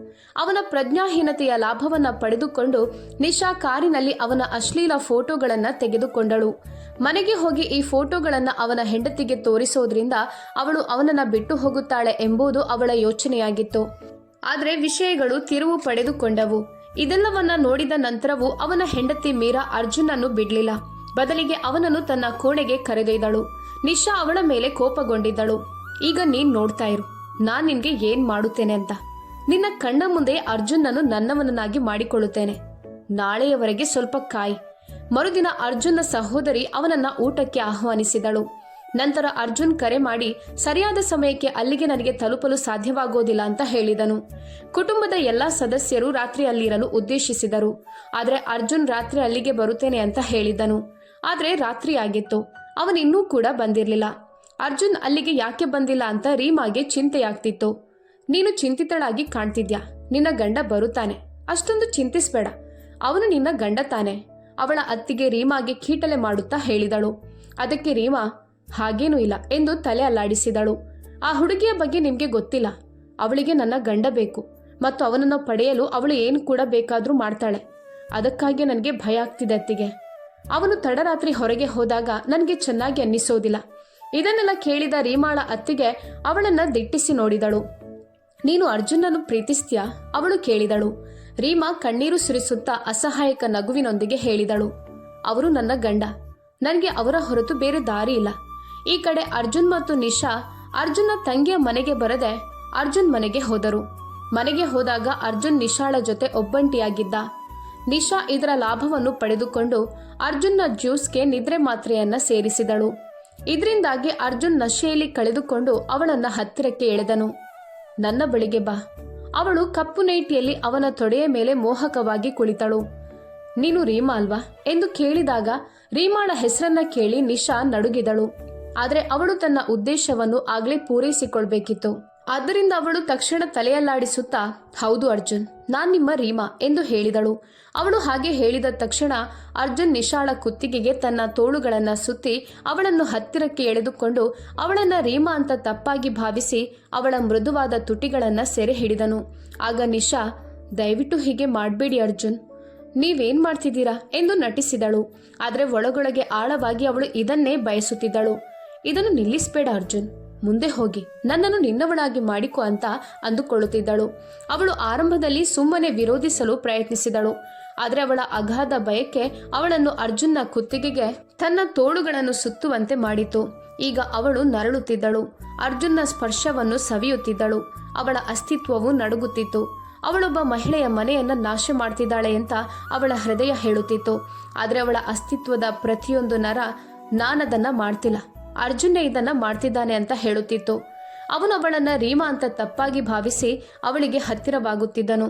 ಅವನ ಪ್ರಜ್ಞಾಹೀನತೆಯ ಲಾಭವನ್ನ ಪಡೆದುಕೊಂಡು ನಿಶಾ ಕಾರಿನಲ್ಲಿ ಅವನ ಅಶ್ಲೀಲ ಫೋಟೋಗಳನ್ನ ತೆಗೆದುಕೊಂಡಳು. ಮನೆಗೆ ಹೋಗಿ ಈ ಫೋಟೋಗಳನ್ನ ಅವನ ಹೆಂಡತಿಗೆ ತೋರಿಸೋದ್ರಿಂದ ಅವಳು ಅವನನ್ನ ಬಿಟ್ಟು ಹೋಗುತ್ತಾಳೆ ಎಂಬುದು ಅವಳ ಯೋಚನೆಯಾಗಿತ್ತು. ಆದರೆ ವಿಷಯಗಳು ತಿರುವು ಪಡೆದುಕೊಂಡವು. ಇದೆಲ್ಲವನ್ನ ನೋಡಿದ ನಂತರವೂ ಅವನ ಹೆಂಡತಿ ಮೀರಾ ಅರ್ಜುನನ್ನು ಬಿಡ್ಲಿಲ್ಲ. ಬದಲಿಗೆ ಅವನನ್ನು ತನ್ನ ಕೋಣೆಗೆ ಕರೆದೊಯ್ದಳು. ನಿಶಾ ಅವಳ ಮೇಲೆ ಕೋಪಗೊಂಡಿದ್ದಳು. ಈಗ ನೀನ್ ನೋಡ್ತಾ ಇರು, ನಾನ್ ನಿನ್ಗೆ ಏನ್ ಮಾಡುತ್ತೇನೆ ಅಂತ. ನಿನ್ನ ಕಣ್ಣ ಮುಂದೆ ಅರ್ಜುನನ್ನು ನನ್ನವನನ್ನಾಗಿ ಮಾಡಿಕೊಳ್ಳುತ್ತೇನೆ. ನಾಳೆಯವರೆಗೆ ಸ್ವಲ್ಪ ಕಾಯಿ. ಮರುದಿನ ಅರ್ಜುನ್ನ ಸಹೋದರಿ ಅವನನ್ನ ಊಟಕ್ಕೆ ಆಹ್ವಾನಿಸಿದಳು. ನಂತರ ಅರ್ಜುನ್ ಕರೆ ಮಾಡಿ ಸರಿಯಾದ ಸಮಯಕ್ಕೆ ಅಲ್ಲಿಗೆ ನನಗೆ ತಲುಪಲು ಸಾಧ್ಯವಾಗೋದಿಲ್ಲ ಅಂತ ಹೇಳಿದನು. ಕುಟುಂಬದ ಎಲ್ಲಾ ಸದಸ್ಯರು ರಾತ್ರಿ ಅಲ್ಲಿರಲು ಉದ್ದೇಶಿಸಿದರು. ಆದರೆ ಅರ್ಜುನ್ ರಾತ್ರಿ ಅಲ್ಲಿಗೆ ಬರುತ್ತೇನೆ ಅಂತ ಹೇಳಿದ್ದನು. ಆದರೆ ರಾತ್ರಿ ಆಗಿತ್ತು. ಅವನಿನ್ನೂ ಕೂಡ ಬಂದಿರಲಿಲ್ಲ. ಅರ್ಜುನ್ ಅಲ್ಲಿಗೆ ಯಾಕೆ ಬಂದಿಲ್ಲ ಅಂತ ರೀಮಾಗೆ ಚಿಂತೆಯಾಗ್ತಿತ್ತು. ನೀನು ಚಿಂತಿತಳಾಗಿ ಕಾಣ್ತಿದ್ಯಾ. ನಿನ್ನ ಗಂಡ ಬರುತ್ತಾನೆ, ಅಷ್ಟೊಂದು ಚಿಂತಿಸ್ಬೇಡ. ಅವನು ನಿನ್ನ ಗಂಡ ತಾನೆ, ಅವಳ ಅತ್ತಿಗೆ ರೀಮಾಗೆ ಕೀಟಲೆ ಮಾಡುತ್ತಾ ಹೇಳಿದಳು. ಅದಕ್ಕೆ ರೀಮಾ ಹಾಗೇನೂ ಇಲ್ಲ ಎಂದು ತಲೆ ಅಲ್ಲಾಡಿಸಿದಳು. ಆ ಹುಡುಗಿಯ ಬಗ್ಗೆ ನಿಮ್ಗೆ ಗೊತ್ತಿಲ್ಲ. ಅವಳಿಗೆ ನನ್ನ ಗಂಡ ಬೇಕು ಮತ್ತು ಅವನನ್ನು ಪಡೆಯಲು ಅವಳು ಏನು ಕೂಡ ಬೇಕಾದ್ರೂ ಮಾಡ್ತಾಳೆ. ಅದಕ್ಕಾಗಿ ನನಗೆ ಭಯ ಆಗ್ತಿದೆ ಅತ್ತಿಗೆ. ಅವನು ತಡರಾತ್ರಿ ಹೊರಗೆ ಹೋದಾಗ ನನಗೆ ಚೆನ್ನಾಗಿ ಅನ್ನಿಸೋದಿಲ್ಲ. ಇದನ್ನೆಲ್ಲ ಕೇಳಿದ ರೀಮಾಳ ಅತ್ತಿಗೆ ಅವಳನ್ನ ದಿಟ್ಟಿಸಿ ನೋಡಿದಳು. ನೀನು ಅರ್ಜುನನ್ನು ಪ್ರೀತಿಸ್ತೀಯಾ? ಅವಳು ಕೇಳಿದಳು. ರೀಮಾ ಕಣ್ಣೀರು ಸುರಿಸುತ್ತಾ ಅಸಹಾಯಕ ನಗುವಿನೊಂದಿಗೆ ಹೇಳಿದಳು, ಅವರು ನನ್ನ ಗಂಡ. ನನಗೆ ಅವರ ಹೊರತು ಬೇರೆ ದಾರಿ ಇಲ್ಲ. ಈ ಕಡೆ ಅರ್ಜುನ್ ಮತ್ತು ನಿಶಾ ಅರ್ಜುನ್ನ ತಂಗಿಯ ಮನೆಗೆ ಬರದೆ ಅರ್ಜುನ್ ಮನೆಗೆ ಹೋದರು. ಮನೆಗೆ ಹೋದಾಗ ಅರ್ಜುನ್ ನಿಶಾಳ ಜೊತೆ ಒಬ್ಬಂಟಿಯಾಗಿದ್ದ. ನಿಶಾ ಇದರ ಲಾಭವನ್ನು ಪಡೆದುಕೊಂಡು ಅರ್ಜುನ್ನ ಜ್ಯೂಸ್ಗೆ ನಿದ್ರೆ ಮಾತ್ರೆಯನ್ನ ಸೇರಿಸಿದಳು. ಇದರಿಂದಾಗಿ ಅರ್ಜುನ್ ನಶೆಯಲ್ಲಿ ಕಳೆದುಕೊಂಡು ಅವಳನ್ನ ಹತ್ತಿರಕ್ಕೆ ಎಳೆದನು. ನನ್ನ ಬಳಿಗೆ ಬಾ. ಅವಳು ಕಪ್ಪು ನೈಟಿಯಲ್ಲಿ ಅವನ ತೊಡೆಯ ಮೇಲೆ ಮೋಹಕವಾಗಿ ಕುಳಿತಳು. ನೀನು ರೀಮಾ ಅಲ್ವಾ ಎಂದು ಕೇಳಿದಾಗ ರೀಮಾಳ ಹೆಸರನ್ನ ಕೇಳಿ ನಿಶಾ ನಡುಗಿದಳು. ಆದರೆ ಅವಳು ತನ್ನ ಉದ್ದೇಶವನ್ನು ಆಗ್ಲೇ ಪೂರೈಸಿಕೊಳ್ಬೇಕಿತ್ತು. ಆದ್ದರಿಂದ ಅವಳು ತಕ್ಷಣ ತಲೆಯಲ್ಲಾಡಿಸುತ್ತಾ ಹೌದು ಅರ್ಜುನ್, ನಾನ್ ನಿಮ್ಮ ರೀಮಾ ಎಂದು ಹೇಳಿದಳು. ಅವಳು ಹಾಗೆ ಹೇಳಿದ ತಕ್ಷಣ ಅರ್ಜುನ್ ನಿಶಾಳ ಕುತ್ತಿಗೆಗೆ ತನ್ನ ತೋಳುಗಳನ್ನ ಸುತ್ತಿ ಅವಳನ್ನು ಹತ್ತಿರಕ್ಕೆ ಎಳೆದುಕೊಂಡು ಅವಳನ್ನ ರೀಮಾ ಅಂತ ತಪ್ಪಾಗಿ ಭಾವಿಸಿ ಅವಳ ಮೃದುವಾದ ತುಟಿಗಳನ್ನ ಸೆರೆ ಹಿಡಿದನು. ಆಗ ನಿಶಾ ದಯವಿಟ್ಟು ಹೀಗೆ ಮಾಡಬೇಡಿ ಅರ್ಜುನ್, ನೀವೇನ್ ಮಾಡ್ತಿದ್ದೀರಾ ಎಂದು ನಟಿಸಿದಳು. ಆದರೆ ಒಳಗೊಳಗೆ ಆಳವಾಗಿ ಅವಳು ಇದನ್ನೇ ಬಯಸುತ್ತಿದ್ದಳು. ಇದನ್ನು ನಿಲ್ಲಿಸಬೇಡ ಅರ್ಜುನ್, ಮುಂದೆ ಹೋಗಿ ನನ್ನನ್ನು ನಿನ್ನವಳಾಗಿ ಮಾಡಿಕೊ ಅಂತ ಅಂದುಕೊಳ್ಳುತ್ತಿದ್ದಳು. ಅವಳು ಆರಂಭದಲ್ಲಿ ಸುಮ್ಮನೆ ವಿರೋಧಿಸಲು ಪ್ರಯತ್ನಿಸಿದಳು. ಆದರೆ ಅವಳ ಅಗಾಧ ಭಯಕ್ಕೆ ಅವಳನ್ನು ಅರ್ಜುನ್ನ ಕುತ್ತಿಗೆಗೆ ತನ್ನ ತೋಳುಗಳನ್ನು ಸುತ್ತುವಂತೆ ಮಾಡಿತು. ಈಗ ಅವಳು ನರಳುತ್ತಿದ್ದಳು. ಅರ್ಜುನ್ನ ಸ್ಪರ್ಶವನ್ನು ಸವಿಯುತ್ತಿದ್ದಳು. ಅವಳ ಅಸ್ತಿತ್ವವು ನಡುಗುತ್ತಿತ್ತು. ಅವಳೊಬ್ಬ ಮಹಿಳೆಯ ಮನೆಯನ್ನ ನಾಶ ಮಾಡ್ತಿದ್ದಾಳೆ ಅಂತ ಅವಳ ಹೃದಯ ಹೇಳುತ್ತಿತ್ತು. ಆದರೆ ಅವಳ ಅಸ್ತಿತ್ವದ ಪ್ರತಿಯೊಂದು ನರ ನಾನದನ್ನ ಮಾಡ್ತಿಲ್ಲ, ಅರ್ಜುನ್ನೇ ಇದನ್ನ ಮಾಡ್ತಿದ್ದಾನೆ ಅಂತ ಹೇಳುತ್ತಿತ್ತು. ಅವನು ಅವಳನ್ನ ರೀಮಾ ಅಂತ ತಪ್ಪಾಗಿ ಭಾವಿಸಿ ಅವಳಿಗೆ ಹತ್ತಿರವಾಗುತ್ತಿದ್ದನು.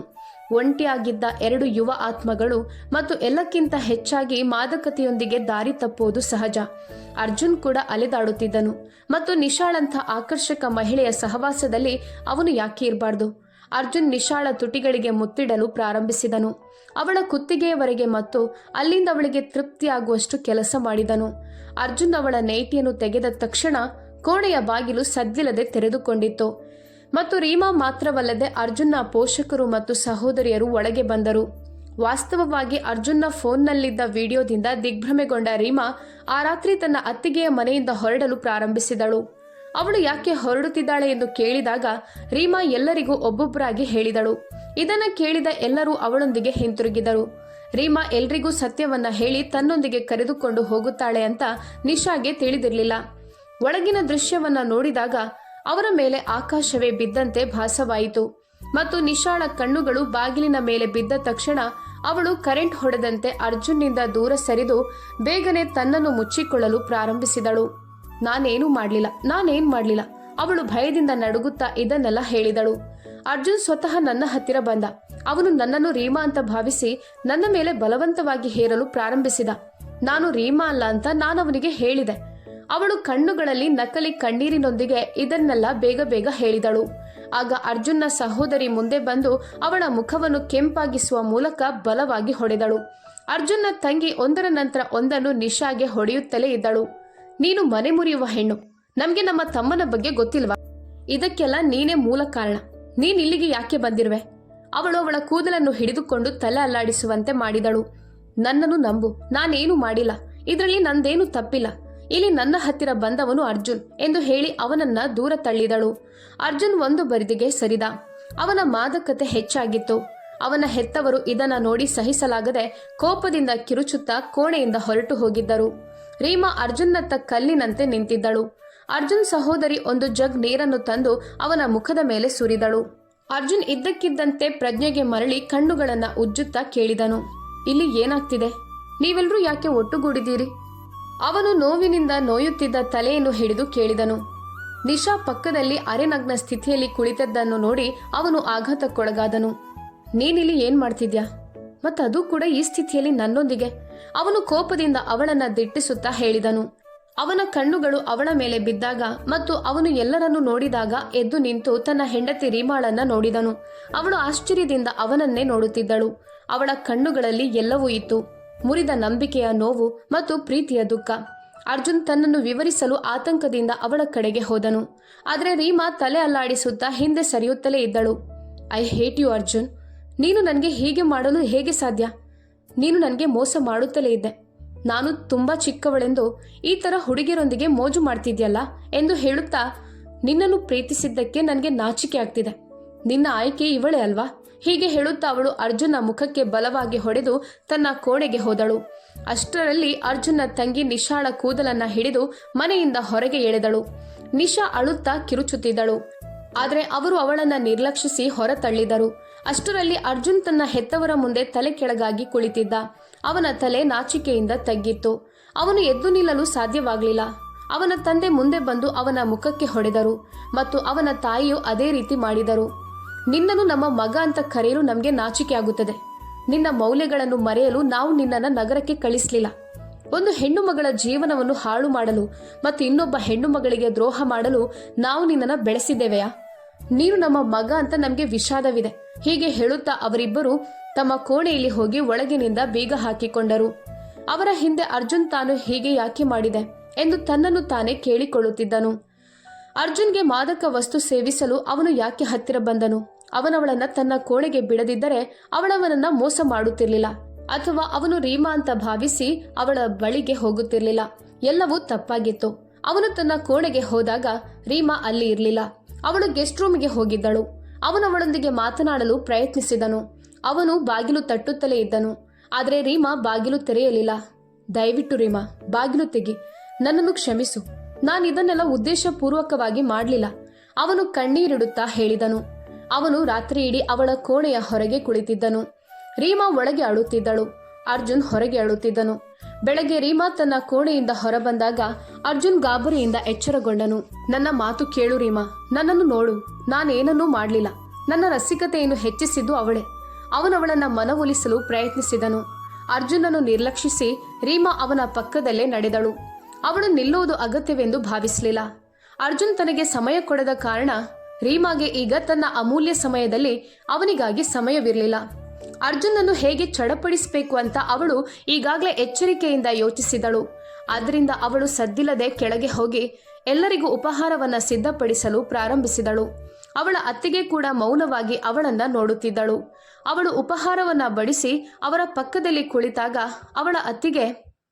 ಒಂಟಿಯಾಗಿದ್ದ 2 ಯುವ ಆತ್ಮಗಳು ಮತ್ತು ಎಲ್ಲಕ್ಕಿಂತ ಹೆಚ್ಚಾಗಿ ಮಾದಕತೆಯೊಂದಿಗೆ ದಾರಿ ತಪ್ಪುವುದು ಸಹಜ. ಅರ್ಜುನ್ ಕೂಡ ಅಲೆದಾಡುತ್ತಿದ್ದನು ಮತ್ತು ನಿಶಾಳಂಥ ಆಕರ್ಷಕ ಮಹಿಳೆಯ ಸಹವಾಸದಲ್ಲಿ ಅವನು ಯಾಕೆ ಇರಬಾರ್ದು. ಅರ್ಜುನ್ ನಿಶಾಳ ತುಟಿಗಳಿಗೆ ಮುತ್ತಿಡಲು ಪ್ರಾರಂಭಿಸಿದನು. ಅವಳ ಕುತ್ತಿಗೆಯವರೆಗೆ ಮತ್ತು ಅಲ್ಲಿಂದ ಅವಳಿಗೆ ತೃಪ್ತಿಯಾಗುವಷ್ಟು ಕೆಲಸ ಮಾಡಿದನು. ಅರ್ಜುನ್ ಅವಳ ನೈಟಿಯನ್ನು ತೆಗೆದ ತಕ್ಷಣ ಕೋಣೆಯ ಬಾಗಿಲು ಸದ್ದಿಲ್ಲದೆ ತೆರೆದುಕೊಂಡಿತ್ತು ಮತ್ತು ರೀಮಾ ಮಾತ್ರವಲ್ಲದೆ ಅರ್ಜುನ್ನ ಪೋಷಕರು ಮತ್ತು ಸಹೋದರಿಯರು ಒಳಗೆ ಬಂದರು. ವಾಸ್ತವವಾಗಿ ಅರ್ಜುನ್ನ ಫೋನ್ನಲ್ಲಿದ್ದ ವಿಡಿಯೋದಿಂದ ದಿಗ್ಭ್ರಮೆಗೊಂಡ ರೀಮಾ ಆ ರಾತ್ರಿ ತನ್ನ ಅತ್ತಿಗೆಯ ಮನೆಯಿಂದ ಹೊರಡಲು ಪ್ರಾರಂಭಿಸಿದಳು. ಅವಳು ಯಾಕೆ ಹೊರಡುತ್ತಿದ್ದಾಳೆ ಎಂದು ಕೇಳಿದಾಗ ರೀಮಾ ಎಲ್ಲರಿಗೂ ಒಬ್ಬೊಬ್ಬರಾಗಿ ಹೇಳಿದಳು. ಇದನ್ನ ಕೇಳಿದ ಎಲ್ಲರೂ ಅವಳೊಂದಿಗೆ ಹಿಂತಿರುಗಿದರು. ರೀಮಾ ಎಲ್ರಿಗೂ ಸತ್ಯವನ್ನ ಹೇಳಿ ತನ್ನೊಂದಿಗೆ ಕರೆದುಕೊಂಡು ಹೋಗುತ್ತಾಳೆ ಅಂತ ನಿಶಾಗೆ ತಿಳಿದಿರಲಿಲ್ಲ. ಒಳಗಿನ ದೃಶ್ಯವನ್ನ ನೋಡಿದಾಗ ಅವರ ಮೇಲೆ ಆಕಾಶವೇ ಬಿದ್ದಂತೆ ಭಾಸವಾಯಿತು ಮತ್ತು ನಿಶಾಳ ಕಣ್ಣುಗಳು ಬಾಗಿಲಿನ ಮೇಲೆ ಬಿದ್ದ ತಕ್ಷಣ ಅವಳು ಕರೆಂಟ್ ಹೊಡೆದಂತೆ ಅರ್ಜುನ್ನಿಂದ ದೂರ ಸರಿದು ಬೇಗನೆ ತನ್ನನ್ನು ಮುಚ್ಚಿಕೊಳ್ಳಲು ಪ್ರಾರಂಭಿಸಿದಳು. ನಾನೇನು ಮಾಡಲಿಲ್ಲ ಅವಳು ಭಯದಿಂದ ನಡುಗುತ್ತಾ ಇದನ್ನೆಲ್ಲ ಹೇಳಿದಳು. ಅರ್ಜುನ್ ಸ್ವತಃ ನನ್ನ ಹತ್ತಿರ ಬಂದ. ಅವನು ನನ್ನನ್ನು ರೀಮಾ ಅಂತ ಭಾವಿಸಿ ನನ್ನ ಮೇಲೆ ಬಲವಂತವಾಗಿ ಹೇರಲು ಪ್ರಾರಂಭಿಸಿದ. ನಾನು ರೀಮಾ ಅಲ್ಲ ಅಂತ ನಾನವನಿಗೆ ಹೇಳಿದೆ. ಅವಳು ಕಣ್ಣುಗಳಲ್ಲಿ ನಕಲಿ ಕಣ್ಣೀರಿನೊಂದಿಗೆ ಇದನ್ನೆಲ್ಲ ಬೇಗ ಹೇಳಿದಳು. ಆಗ ಅರ್ಜುನ್ನ ಸಹೋದರಿ ಮುಂದೆ ಬಂದು ಅವಳ ಮುಖವನ್ನು ಕೆಂಪಾಗಿಸುವ ಮೂಲಕ ಬಲವಾಗಿ ಹೊಡೆದಳು. ಅರ್ಜುನ್ನ ತಂಗಿ ಒಂದರ ನಂತರ ಒಂದನ್ನು ನಿಶಾಗೆ ಹೊಡೆಯುತ್ತಲೇ ಇದ್ದಳು. ನೀನು ಮನೆ ಮುರಿಯುವ ಹೆಣ್ಣು, ನಮ್ಗೆ ನಮ್ಮ ತಮ್ಮನ ಬಗ್ಗೆ ಗೊತ್ತಿಲ್ವಾ? ಇದಕ್ಕೆಲ್ಲ ನೀನೇ ಮೂಲ ಕಾರಣ. ನೀನ್ ಇಲ್ಲಿಗೆ ಯಾಕೆ ಬಂದಿರುವೆ? ಅವಳು ಅವಳ ಕೂದಲನ್ನು ಹಿಡಿದುಕೊಂಡು ತಲೆ ಅಲ್ಲಾಡಿಸುವಂತೆ ಮಾಡಿದಳು. ನನ್ನನ್ನು ನಂಬು, ನಾನೇನು ಮಾಡಿಲ್ಲ, ಇದರಲ್ಲಿ ನಂದೇನು ತಪ್ಪಿಲ್ಲ. ಇಲ್ಲಿ ನನ್ನ ಹತ್ತಿರ ಬಂದವನು ಅರ್ಜುನ್ ಎಂದು ಹೇಳಿ ಅವನನ್ನ ದೂರ ತಳ್ಳಿದಳು. ಅರ್ಜುನ್ ಒಂದು ಬರಿದಿಗೆ ಸರಿದ. ಅವನ ಮಾದಕತೆ ಹೆಚ್ಚಾಗಿತ್ತು. ಅವನ ಹೆತ್ತವರು ಇದನ್ನ ನೋಡಿ ಸಹಿಸಲಾಗದೆ ಕೋಪದಿಂದ ಕಿರುಚುತ್ತಾ ಕೋಣೆಯಿಂದ ಹೊರಟು ಹೋಗಿದ್ದರು. ರೀಮಾ ಅರ್ಜುನ್ನತ್ತ ಕಲ್ಲಿನಂತೆ ನಿಂತಿದ್ದಳು. ಅರ್ಜುನ್ ಸಹೋದರಿ ಒಂದು ಜಗ್ ನೀರನ್ನು ತಂದು ಅವನ ಮುಖದ ಮೇಲೆ ಸುರಿದಳು. ಅರ್ಜುನ್ ಇದ್ದಕ್ಕಿದ್ದಂತೆ ಪ್ರಜ್ಞೆಗೆ ಮರಳಿ ಕಣ್ಣುಗಳನ್ನ ಉಜ್ಜುತ್ತಾ ಕೇಳಿದನು, ಇಲ್ಲಿ ಏನಾಗ್ತಿದೆ? ನೀವೆಲ್ಲರೂ ಯಾಕೆ ಒಟ್ಟುಗೂಡಿದ್ದೀರಿ? ಅವನು ನೋವಿನಿಂದ ನೋಯುತ್ತಿದ್ದ ತಲೆಯನ್ನು ಹಿಡಿದು ಕೇಳಿದನು. ನಿಶಾ ಪಕ್ಕದಲ್ಲಿ ಅರೆನಗ್ನ ಸ್ಥಿತಿಯಲ್ಲಿ ಕುಳಿತದ್ದನ್ನು ನೋಡಿ ಅವನು ಆಘಾತಕ್ಕೊಳಗಾದನು. ನೀನಿಲ್ಲಿ ಏನ್ ಮಾಡ್ತಿದ್ಯಾ? ಮತ್ತದು ಕೂಡ ಈ ಸ್ಥಿತಿಯಲ್ಲಿ ನನ್ನೊಂದಿಗೆ? ಅವನು ಕೋಪದಿಂದ ಅವಳನ್ನ ದಿಟ್ಟಿಸುತ್ತಾ ಹೇಳಿದನು. ಅವನ ಕಣ್ಣುಗಳು ಅವಳ ಮೇಲೆ ಬಿದ್ದಾಗ ಮತ್ತು ಅವನು ಎಲ್ಲರನ್ನೂ ನೋಡಿದಾಗ ಎದ್ದು ನಿಂತು ತನ್ನ ಹೆಂಡತಿ ರೀಮಾಳನ್ನ ನೋಡಿದನು. ಅವಳು ಆಶ್ಚರ್ಯದಿಂದ ಅವನನ್ನೇ ನೋಡುತ್ತಿದ್ದಳು. ಅವಳ ಕಣ್ಣುಗಳಲ್ಲಿ ಎಲ್ಲವೂ ಇತ್ತು, ಮುರಿದ ನಂಬಿಕೆಯ ನೋವು ಮತ್ತು ಪ್ರೀತಿಯ ದುಃಖ. ಅರ್ಜುನ್ ತನ್ನನ್ನು ವಿವರಿಸಲು ಆತಂಕದಿಂದ ಅವಳ ಕಡೆಗೆ ಹೋದನು. ಆದರೆ ರೀಮಾ ತಲೆ ಅಲ್ಲಾಡಿಸುತ್ತಾ ಹಿಂದೆ ಸರಿಯುತ್ತಲೇ ಇದ್ದಳು. ಐ ಹೇಟ್ ಯು ಅರ್ಜುನ್, ನೀನು ನನಗೆ ಹೀಗೆ ಮಾಡಲು ಹೇಗೆ ಸಾಧ್ಯ? ನೀನು ನನಗೆ ಮೋಸ ಮಾಡುತ್ತಲೇ ಇದ್ದೆ. ನಾನು ತುಂಬಾ ಚಿಕ್ಕವಳೆಂದು ಈ ತರ ಹುಡುಗಿಯರೊಂದಿಗೆ ಮೋಜು ಮಾಡ್ತಿದ್ಯಲ್ಲ ಎಂದು ಹೇಳುತ್ತಾ ನಿನ್ನನ್ನು ಪ್ರೀತಿಸಿದ್ದಕ್ಕೆ ನನಗೆ ನಾಚಿಕೆ ಆಗ್ತಿದೆ. ನಿನ್ನ ಆಯ್ಕೆ ಇವಳೇ ಅಲ್ವಾ? ಹೀಗೆ ಹೇಳುತ್ತಾ ಅವಳು ಅರ್ಜುನ್ನ ಮುಖಕ್ಕೆ ಬಲವಾಗಿ ಹೊಡೆದು ತನ್ನ ಕೋಣೆಗೆ ಹೋದಳು. ಅಷ್ಟರಲ್ಲಿ ಅರ್ಜುನ್ನ ತಂಗಿ ನಿಶಾಳ ಕೂದಲನ್ನ ಹಿಡಿದು ಮನೆಯಿಂದ ಹೊರಗೆ ಎಳೆದಳು. ನಿಶಾ ಅಳುತ್ತಾ ಕಿರುಚುತ್ತಿದ್ದಳು. ಆದರೆ ಅವರು ಅವಳನ್ನ ನಿರ್ಲಕ್ಷಿಸಿ ಹೊರ ತಳ್ಳಿದರು. ಅಷ್ಟರಲ್ಲಿ ಅರ್ಜುನ್ ತನ್ನ ಹೆತ್ತವರ ಮುಂದೆ ತಲೆ ಕೆಳಗಾಗಿ ಕುಳಿತಿದ್ದ. ಅವನ ತಲೆ ನಾಚಿಕೆಯಿಂದ ತಗ್ಗಿತ್ತು. ಅವನು ಎದ್ದು ನಿಲ್ಲಲು ಸಾಧ್ಯವಾಗಲಿಲ್ಲ. ಅವನ ತಂದೆ ಮುಂದೆ ಬಂದು ಅವನ ಮುಖಕ್ಕೆ ಹೊಡೆದರು ಮತ್ತು ಅವನ ತಾಯಿಯು ಅದೇ ರೀತಿ ಮಾಡಿದರು. ನಿನ್ನನ್ನು ನಮ್ಮ ಮಗ ಅಂತ ಕರೆಯಲು ನಮಗೆ ನಾಚಿಕೆ ಆಗುತ್ತದೆ. ನಿನ್ನ ಮೌಲ್ಯಗಳನ್ನು ಮರೆಯಲು ನಾವು ನಿನ್ನನ್ನು ನಗರಕ್ಕೆ ಕಳಿಸಲಿಲ್ಲ. ಒಂದು ಹೆಣ್ಣು ಮಗಳ ಜೀವನವನ್ನು ಹಾಳು ಮಾಡಲು ಮತ್ತು ಇನ್ನೊಬ್ಬ ಹೆಣ್ಣು ಮಗಳಿಗೆ ದ್ರೋಹ ಮಾಡಲು ನಾವು ನಿನ್ನನ್ನು ಬೆಳೆಸಿದ್ದೇವೆಯಾ? ನೀನು ನಮ್ಮ ಮಗ ಅಂತ ನಮಗೆ ವಿಷಾದವಿದೆ. ಹೀಗೆ ಹೇಳುತ್ತಾ ಅವರಿಬ್ಬರು ತಮ್ಮ ಕೋಣೆಯಲ್ಲಿ ಹೋಗಿ ಒಳಗಿನಿಂದ ಬೀಗ ಹಾಕಿಕೊಂಡರು. ಅವರ ಹಿಂದೆ ಅರ್ಜುನ್ ತಾನು ಹೀಗೆ ಯಾಕೆ ಮಾಡಿದೆ ಎಂದು ತನ್ನನ್ನು ತಾನೇ ಕೇಳಿಕೊಳ್ಳುತ್ತಿದ್ದನು. ಅರ್ಜುನ್ಗೆ ಮಾದಕ ವಸ್ತು ಸೇವಿಸಲು ಅವನು ಯಾಕೆ ಹತ್ತಿರ ಬಂದನು? ಅವನವಳನ್ನ ತನ್ನ ಕೋಣೆಗೆ ಬಿಡದಿದ್ದರೆ ಅವಳವನನ್ನ ಮೋಸ ಮಾಡುತ್ತಿರಲಿಲ್ಲ, ಅಥವಾ ಅವನು ರೀಮಾ ಅಂತ ಭಾವಿಸಿ ಅವಳ ಬಳಿಗೆ ಹೋಗುತ್ತಿರಲಿಲ್ಲ. ಎಲ್ಲವೂ ತಪ್ಪಾಗಿತ್ತು. ಅವನು ತನ್ನ ಕೋಣೆಗೆ ಹೋದಾಗ ರೀಮಾ ಅಲ್ಲಿ ಇರಲಿಲ್ಲ. ಅವಳು ಗೆಸ್ಟ್ ರೂಮಿಗೆ ಹೋಗಿದ್ದಳು. ಅವನು ಅವಳೊಂದಿಗೆ ಮಾತನಾಡಲು ಪ್ರಯತ್ನಿಸಿದನು. ಅವನು ಬಾಗಿಲು ತಟ್ಟುತ್ತಲೇ ಇದ್ದನು. ಆದರೆ ರೀಮಾ ಬಾಗಿಲು ತೆರೆಯಲಿಲ್ಲ. ದಯವಿಟ್ಟು ರೀಮಾ, ಬಾಗಿಲು ತೆಗಿ, ನನ್ನನ್ನು ಕ್ಷಮಿಸು, ನಾನಿದನ್ನೆಲ್ಲ ಉದ್ದೇಶಪೂರ್ವಕವಾಗಿ ಮಾಡಲಿಲ್ಲ, ಅವನು ಕಣ್ಣೀರಿಡುತ್ತಾ ಹೇಳಿದನು. ಅವನು ರಾತ್ರಿ ಇಡೀ ಅವಳ ಕೋಣೆಯ ಹೊರಗೆ ಕುಳಿತಿದ್ದನು. ರೀಮಾ ಒಳಗೆ ಅಳುತ್ತಿದ್ದಳು. ಅರ್ಜುನ್ ಹೊರಗೆ ಅಳುತ್ತಿದ್ದನು. ಬೆಳಗ್ಗೆ ರೀಮಾ ತನ್ನ ಕೋಣೆಯಿಂದ ಹೊರಬಂದಾಗ ಅರ್ಜುನ್ ಗಾಬರಿಯಿಂದ ಎಚ್ಚರಗೊಂಡನು. ನನ್ನ ಮಾತು ಕೇಳು ರೀಮಾ, ನನ್ನನ್ನು ನೋಡು, ನಾನೇನನ್ನೂ ಮಾಡಲಿಲ್ಲ, ನನ್ನ ರಸಿಕತೆಯನ್ನು ಹೆಚ್ಚಿಸಿದ್ದು ಅವಳೇ. ಅವನವಳನ್ನ ಮನವೊಲಿಸಲು ಪ್ರಯತ್ನಿಸಿದನು. ಅರ್ಜುನನ್ನು ನಿರ್ಲಕ್ಷಿಸಿ ರೀಮಾ ಅವನ ಪಕ್ಕದಲ್ಲೇ ನಡೆದಳು. ಅವಳು ನಿಲ್ಲುವುದು ಅಗತ್ಯವೆಂದು ಭಾವಿಸಲಿಲ್ಲ. ಅರ್ಜುನ್ ತನಗೆ ಸಮಯ ಕೊಡದ ಕಾರಣ ರೀಮಾಗೆ ಈಗ ತನ್ನ ಅಮೂಲ್ಯ ಸಮಯದಲ್ಲಿ ಅವನಿಗಾಗಿ ಸಮಯವಿರಲಿಲ್ಲ. ಅರ್ಜುನನ್ನು ಹೇಗೆ ಚಡಪಡಿಸಬೇಕು ಅಂತ ಅವಳು ಈಗಾಗಲೇ ಎಚ್ಚರಿಕೆಯಿಂದ ಯೋಚಿಸಿದಳು. ಆದ್ದರಿಂದ ಅವಳು ಸದ್ದಿಲ್ಲದೆ ಕೆಳಗೆ ಹೋಗಿ ಎಲ್ಲರಿಗೂ ಉಪಹಾರವನ್ನ ಸಿದ್ಧಪಡಿಸಲು ಪ್ರಾರಂಭಿಸಿದಳು. ಅವಳ ಅತ್ತಿಗೆ ಕೂಡ ಮೌನವಾಗಿ ಅವಳನ್ನ ನೋಡುತ್ತಿದ್ದಳು. ಅವಳು ಉಪಹಾರವನ್ನ ಬಡಿಸಿ ಅವರ ಪಕ್ಕದಲ್ಲಿ ಕುಳಿತಾಗ ಅವಳ ಅತ್ತಿಗೆ,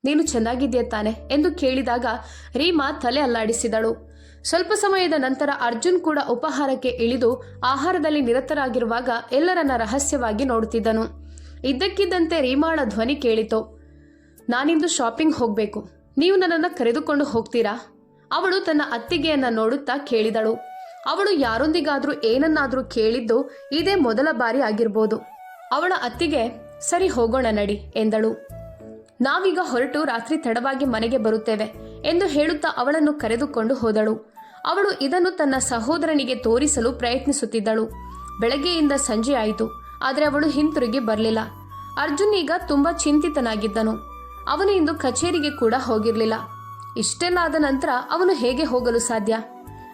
ನೀನು ಚೆನ್ನಾಗಿದೆಯಾ ತಾನೆ ಎಂದು ಕೇಳಿದಾಗ ರೀಮಾ ತಲೆ ಅಲ್ಲಾಡಿಸಿದಳು. ಸ್ವಲ್ಪ ಸಮಯದ ನಂತರ ಅರ್ಜುನ್ ಕೂಡ ಉಪಹಾರಕ್ಕೆ ಇಳಿದು ಆಹಾರದಲ್ಲಿ ನಿರತರಾಗಿರುವಾಗ ಎಲ್ಲರನ್ನ ರಹಸ್ಯವಾಗಿ ನೋಡುತ್ತಿದ್ದನು. ಇದ್ದಕ್ಕಿದ್ದಂತೆ ರೀಮಾಳ ಧ್ವನಿ ಕೇಳಿತು. ನಾನಿಂದು ಶಾಪಿಂಗ್ ಹೋಗಬೇಕು, ನೀವು ನನ್ನನ್ನು ಕರೆದುಕೊಂಡು ಹೋಗ್ತೀರಾ? ಅವಳು ತನ್ನ ಅತ್ತಿಗೆಯನ್ನ ನೋಡುತ್ತಾ ಕೇಳಿದಳು. ಅವಳು ಯಾರೊಂದಿಗಾದ್ರೂ ಏನನ್ನಾದ್ರೂ ಕೇಳಿದ್ದು ಇದೇ ಮೊದಲ ಬಾರಿ ಆಗಿರ್ಬೋದು. ಅವಳ ಅತ್ತಿಗೆ, ಸರಿ ಹೋಗೋಣ ನಡಿ ಎಂದಳು. ನಾವೀಗ ಹೊರಟು ರಾತ್ರಿ ತಡವಾಗಿ ಮನೆಗೆ ಬರುತ್ತೇವೆ ಎಂದು ಹೇಳುತ್ತಾ ಅವಳನ್ನು ಕರೆದುಕೊಂಡು ಹೋದಳು. ಅವಳು ಇದನ್ನು ತನ್ನ ಸಹೋದರನಿಗೆ ತೋರಿಸಲು ಪ್ರಯತ್ನಿಸುತ್ತಿದ್ದಳು. ಬೆಳಗ್ಗೆಯಿಂದ ಸಂಜೆ ಆಯಿತು, ಆದರೆ ಅವಳು ಹಿಂತಿರುಗಿ ಬರಲಿಲ್ಲ. ಅರ್ಜುನ್ ಈಗ ತುಂಬಾ ಚಿಂತಿತನಾಗಿದ್ದನು. ಅವನು ಇಂದು ಕಚೇರಿಗೆ ಕೂಡ ಹೋಗಿರಲಿಲ್ಲ. ಇಷ್ಟೆಲ್ಲ ಆದ ನಂತರ ಅವನು ಹೇಗೆ ಹೋಗಲು ಸಾಧ್ಯ?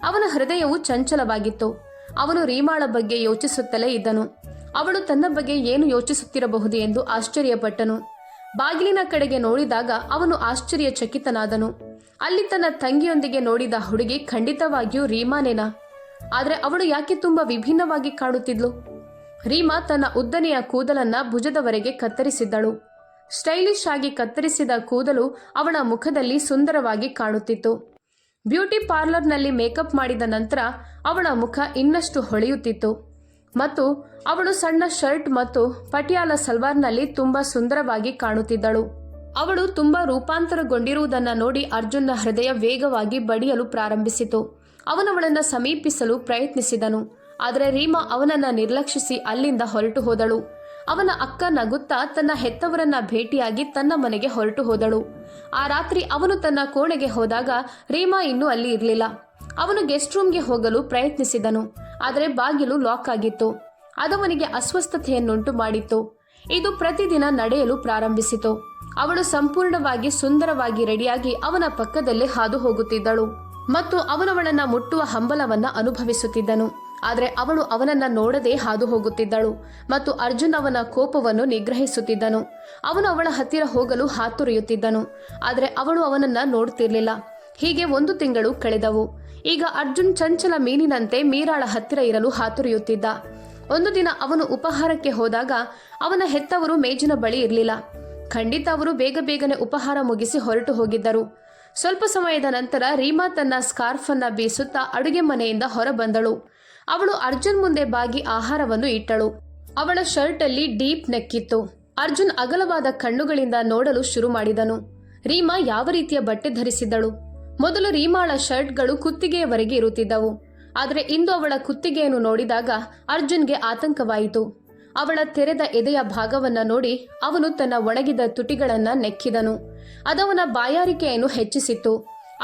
ಅವನ ಹೃದಯವು ಚಂಚಲವಾಗಿತ್ತು. ಅವನು ರೀಮಾಳ ಬಗ್ಗೆ ಯೋಚಿಸುತ್ತಲೇ ಇದ್ದನು. ಅವಳು ತನ್ನ ಬಗ್ಗೆ ಏನು ಯೋಚಿಸುತ್ತಿರಬಹುದು ಎಂದು ಆಶ್ಚರ್ಯಪಟ್ಟನು. ಬಾಗಿಲಿನ ಕಡೆಗೆ ನೋಡಿದಾಗ ಅವನು ಆಶ್ಚರ್ಯಚಕಿತನಾದನು. ಅಲ್ಲಿ ತನ್ನ ತಂಗಿಯೊಂದಿಗೆ ನೋಡಿದ ಹುಡುಗಿ ಖಂಡಿತವಾಗಿಯೂ ರೀಮಾನೇನಾ? ಆದರೆ ಅವಳು ಯಾಕೆ ತುಂಬಾ ವಿಭಿನ್ನವಾಗಿ ಕಾಣುತ್ತಿದ್ಲು? ರೀಮಾ ತನ್ನ ಉದ್ದನೆಯ ಕೂದಲನ್ನ ಭುಜದವರೆಗೆ ಕತ್ತರಿಸಿದ್ದಳು. ಸ್ಟೈಲಿಶ್ ಆಗಿ ಕತ್ತರಿಸಿದ ಕೂದಲು ಅವಳ ಮುಖದಲ್ಲಿ ಸುಂದರವಾಗಿ ಕಾಣುತ್ತಿತ್ತು. ಬ್ಯೂಟಿ ಪಾರ್ಲರ್ನಲ್ಲಿ ಮೇಕಪ್ ಮಾಡಿದ ನಂತರ ಅವಳ ಮುಖ ಇನ್ನಷ್ಟು ಹೊಳೆಯುತ್ತಿತ್ತು ಮತ್ತು ಅವಳು ಸಣ್ಣ ಶರ್ಟ್ ಮತ್ತು ಪಟಿಯಾಲ ಸಲ್ವಾರ್ನಲ್ಲಿ ತುಂಬಾ ಸುಂದರವಾಗಿ ಕಾಣುತ್ತಿದ್ದಳು. ಅವಳು ತುಂಬಾ ರೂಪಾಂತರಗೊಂಡಿರುವುದನ್ನು ನೋಡಿ ಅರ್ಜುನ್ನ ಹೃದಯ ವೇಗವಾಗಿ ಬಡಿಯಲು ಪ್ರಾರಂಭಿಸಿತು. ಅವನವಳನ್ನು ಸಮೀಪಿಸಲು ಪ್ರಯತ್ನಿಸಿದನು. ಆದರೆ ರೀಮಾ ಅವನನ್ನ ನಿರ್ಲಕ್ಷಿಸಿ ಅಲ್ಲಿಂದ ಹೊರಟು ಹೋದಳು. ಅವನ ಅಕ್ಕ ನಗುತ್ತಾ ತನ್ನ ಹೆತ್ತವರನ್ನ ಭೇಟಿಯಾಗಿ ತನ್ನ ಮನೆಗೆ ಹೊರಟು ಹೋದಳು. ಆ ರಾತ್ರಿ ಅವನು ತನ್ನ ಕೋಣೆಗೆ ಹೋದಾಗ ರೀಮಾ ಇನ್ನೂ ಅಲ್ಲಿ ಇರಲಿಲ್ಲ. ಅವನು ಗೆಸ್ಟ್ ರೂಮ್ಗೆ ಹೋಗಲು ಪ್ರಯತ್ನಿಸಿದನು. ಆದರೆ ಬಾಗಿಲು ಲಾಕ್ ಆಗಿತ್ತು. ಅದವನಿಗೆ ಅಸ್ವಸ್ಥತೆಯನ್ನುಂಟು ಮಾಡಿತ್ತು. ಇದು ಪ್ರತಿದಿನ ನಡೆಯಲು ಪ್ರಾರಂಭಿಸಿತು. ಅವಳು ಸಂಪೂರ್ಣವಾಗಿ ಸುಂದರವಾಗಿ ರೆಡಿಯಾಗಿ ಅವನ ಪಕ್ಕದಲ್ಲೇ ಹಾದು ಹೋಗುತ್ತಿದ್ದಳು ಮತ್ತು ಅವನವಳನ್ನ ಮುಟ್ಟುವ ಹಂಬಲವನ್ನ ಅನುಭವಿಸುತ್ತಿದ್ದನು. ಆದರೆ ಅವಳು ಅವನನ್ನ ನೋಡದೆ ಹಾದು ಹೋಗುತ್ತಿದ್ದಳು ಮತ್ತು ಅರ್ಜುನ್ ಅವನ ಕೋಪವನ್ನು ನಿಗ್ರಹಿಸುತ್ತಿದ್ದನು. ಅವನು ಅವಳ ಹತ್ತಿರ ಹೋಗಲು ಹಾತೊರೆಯುತ್ತಿದ್ದನು. ಆದರೆ ಅವಳು ಅವನನ್ನ ನೋಡುತ್ತಿರಲಿಲ್ಲ. ಹೀಗೆ 1 ತಿಂಗಳು ಕಳೆದವು. ಈಗ ಅರ್ಜುನ್ ಚಂಚಲ ಮೀನಿನಂತೆ ಮೀರಾಳ ಹತ್ತಿರ ಇರಲು ಹಾತೊರೆಯುತ್ತಿದ್ದ. ಒಂದು ದಿನ ಅವನು ಉಪಹಾರಕ್ಕೆ ಹೋದಾಗ ಅವನ ಹೆತ್ತವರು ಮೇಜಿನ ಬಳಿ ಇರಲಿಲ್ಲ. ಖಂಡಿತ ಅವರು ಬೇಗನೆ ಉಪಹಾರ ಮುಗಿಸಿ ಹೊರಟು ಹೋಗಿದ್ದರು. ಸ್ವಲ್ಪ ಸಮಯದ ನಂತರ ರೀಮಾ ತನ್ನ ಸ್ಕಾರ್ಫ್ ಅನ್ನ ಬೀಸುತ್ತಾ ಅಡುಗೆ ಮನೆಯಿಂದ ಹೊರ ಬಂದಳು. ಅವಳು ಅರ್ಜುನ್ ಮುಂದೆ ಬಾಗಿ ಆಹಾರವನ್ನು ಇಟ್ಟಳು. ಅವಳ ಶರ್ಟ್ ಅಲ್ಲಿ ಡೀಪ್ ನೆಕ್ ಇತ್ತು. ಅರ್ಜುನ್ ಅಗಲವಾದ ಕಣ್ಣುಗಳಿಂದ ನೋಡಲು ಶುರು ಮಾಡಿದನು. ರೀಮಾ ಯಾವ ರೀತಿಯ ಬಟ್ಟೆ ಧರಿಸಿದ್ದಳು? ಮೊದಲು ರೀಮಾಳ ಶರ್ಟ್ಗಳು ಕುತ್ತಿಗೆಯವರೆಗೆ ಇರುತ್ತಿದ್ದವು. ಆದರೆ ಇಂದು ಅವಳ ಕುತ್ತಿಗೆಯನ್ನು ನೋಡಿದಾಗ ಅರ್ಜುನ್ಗೆ ಆತಂಕವಾಯಿತು. ಅವಳ ತೆರೆದ ಎದೆಯ ಭಾಗವನ್ನ ನೋಡಿ ಅವನು ತನ್ನ ಒಣಗಿದ ತುಟಿಗಳನ್ನ ನೆಕ್ಕಿದನು. ಅದವನ ಬಾಯಾರಿಕೆಯನ್ನು ಹೆಚ್ಚಿಸಿತ್ತು.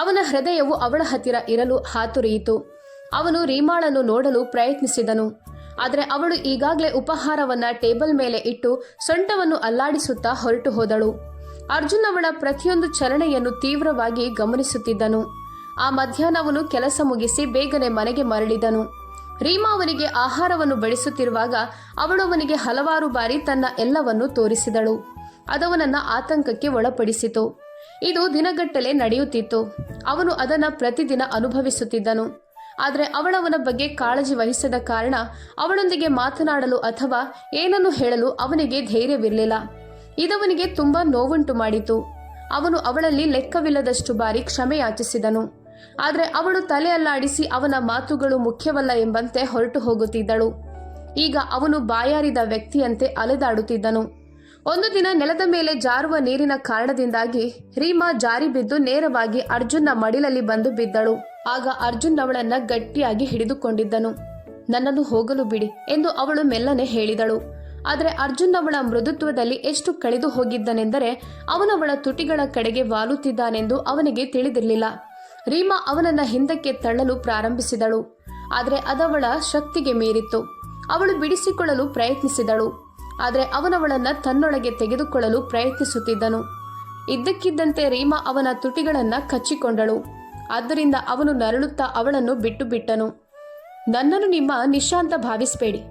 ಅವನ ಹೃದಯವು ಅವಳ ಹತ್ತಿರ ಇರಲು ಹಾತೊರೆಯಿತು. ಅವನು ರೀಮಾಳನ್ನು ನೋಡಲು ಪ್ರಯತ್ನಿಸಿದನು. ಆದರೆ ಅವಳು ಈಗಾಗಲೇ ಉಪಹಾರವನ್ನ ಟೇಬಲ್ ಮೇಲೆ ಇಟ್ಟು ಸೊಂಟವನ್ನು ಅಲ್ಲಾಡಿಸುತ್ತಾ ಹೊರಟು ಹೋದಳು. ಅರ್ಜುನ್ ಅವಳ ಪ್ರತಿಯೊಂದು ಚಲನೆಯನ್ನು ತೀವ್ರವಾಗಿ ಗಮನಿಸುತ್ತಿದ್ದನು. ಆ ಮಧ್ಯಾಹ್ನ ಅವನು ಕೆಲಸ ಮುಗಿಸಿ ಬೇಗನೆ ಮನೆಗೆ ಮರಳಿದನು. ರೀಮಾ ಅವನಿಗೆ ಆಹಾರವನ್ನು ಬಡಿಸುತ್ತಿರುವಾಗ ಅವಳು ಅವನಿಗೆ ಹಲವಾರು ಬಾರಿ ತನ್ನ ಎಲ್ಲವನ್ನು ತೋರಿಸಿದಳು. ಅದವನನ್ನ ಆತಂಕಕ್ಕೆ ಒಳಪಡಿಸಿತು. ಇದು ದಿನಗಟ್ಟಲೆ ನಡೆಯುತ್ತಿತ್ತು. ಅವನು ಅದನ್ನು ಪ್ರತಿದಿನ ಅನುಭವಿಸುತ್ತಿದ್ದನು. ಆದರೆ ಅವಳವನ ಬಗ್ಗೆ ಕಾಳಜಿ ವಹಿಸದ ಕಾರಣ ಅವಳೊಂದಿಗೆ ಮಾತನಾಡಲು ಅಥವಾ ಏನನ್ನು ಹೇಳಲು ಅವನಿಗೆ ಧೈರ್ಯವಿರಲಿಲ್ಲ. ಇದವನಿಗೆ ತುಂಬಾ ನೋವುಂಟು ಮಾಡಿತು. ಅವನು ಅವಳಲ್ಲಿ ಲೆಕ್ಕವಿಲ್ಲದಷ್ಟು ಬಾರಿ ಕ್ಷಮೆ ಯಾಚಿಸಿದನು. ಆದರೆ ಅವಳು ತಲೆ ಅಲ್ಲಾಡಿಸಿ ಅವನ ಮಾತುಗಳು ಮುಖ್ಯವಲ್ಲ ಎಂಬಂತೆ ಹೊರಟು ಹೋಗುತ್ತಿದ್ದಳು. ಈಗ ಅವನು ಬಾಯಾರಿದ ವ್ಯಕ್ತಿಯಂತೆ ಅಲೆದಾಡುತ್ತಿದ್ದನು. ಒಂದು ದಿನ ನೆಲದ ಮೇಲೆ ಜಾರುವ ನೀರಿನ ಕಾರಣದಿಂದಾಗಿ ರೀಮಾ ಜಾರಿ ಬಿದ್ದು ನೇರವಾಗಿ ಅರ್ಜುನ್ನ ಮಡಿಲಲ್ಲಿ ಬಂದು ಬಿದ್ದಳು. ಆಗ ಅರ್ಜುನ್ ಅವಳನ್ನ ಗಟ್ಟಿಯಾಗಿ ಹಿಡಿದುಕೊಂಡಿದ್ದನು. ನನ್ನನ್ನು ಹೋಗಲು ಬಿಡಿ ಎಂದು ಅವಳು ಮೆಲ್ಲನೆ ಹೇಳಿದಳು. ಆದರೆ ಅರ್ಜುನ್ ಅವಳ ಮೃದುತ್ವದಲ್ಲಿ ಎಷ್ಟು ಕಳೆದು ಹೋಗಿದ್ದನೆಂದರೆ ಅವನವಳ ತುಟಿಗಳ ಕಡೆಗೆ ವಾಲುತ್ತಿದ್ದಾನೆಂದು ಅವನಿಗೆ ತಿಳಿದಿರಲಿಲ್ಲ. ರೀಮಾ ಅವನನ್ನ ಹಿಂದಕ್ಕೆ ತಳ್ಳಲು ಪ್ರಾರಂಭಿಸಿದಳು. ಆದರೆ ಅದವಳ ಶಕ್ತಿಗೆ ಮೀರಿತ್ತು. ಅವಳು ಬಿಡಿಸಿಕೊಳ್ಳಲು ಪ್ರಯತ್ನಿಸಿದಳು. ಆದರೆ ಅವನವಳನ್ನ ತನ್ನೊಳಗೆ ತೆಗೆದುಕೊಳ್ಳಲು ಪ್ರಯತ್ನಿಸುತ್ತಿದ್ದನು. ಇದ್ದಕ್ಕಿದ್ದಂತೆ ರೀಮಾ ಅವನ ತುಟಿಗಳನ್ನ ಕಚ್ಚಿಕೊಂಡಳು. ಆದ್ದರಿಂದ ಅವನು ನರಳುತ್ತಾ ಅವಳನ್ನು ಬಿಟ್ಟು ಬಿಟ್ಟನು. ನನ್ನನ್ನು ನಿಮ್ಮ ನಿಶಾ ಅಂತ ಭಾವಿಸಬೇಡಿ,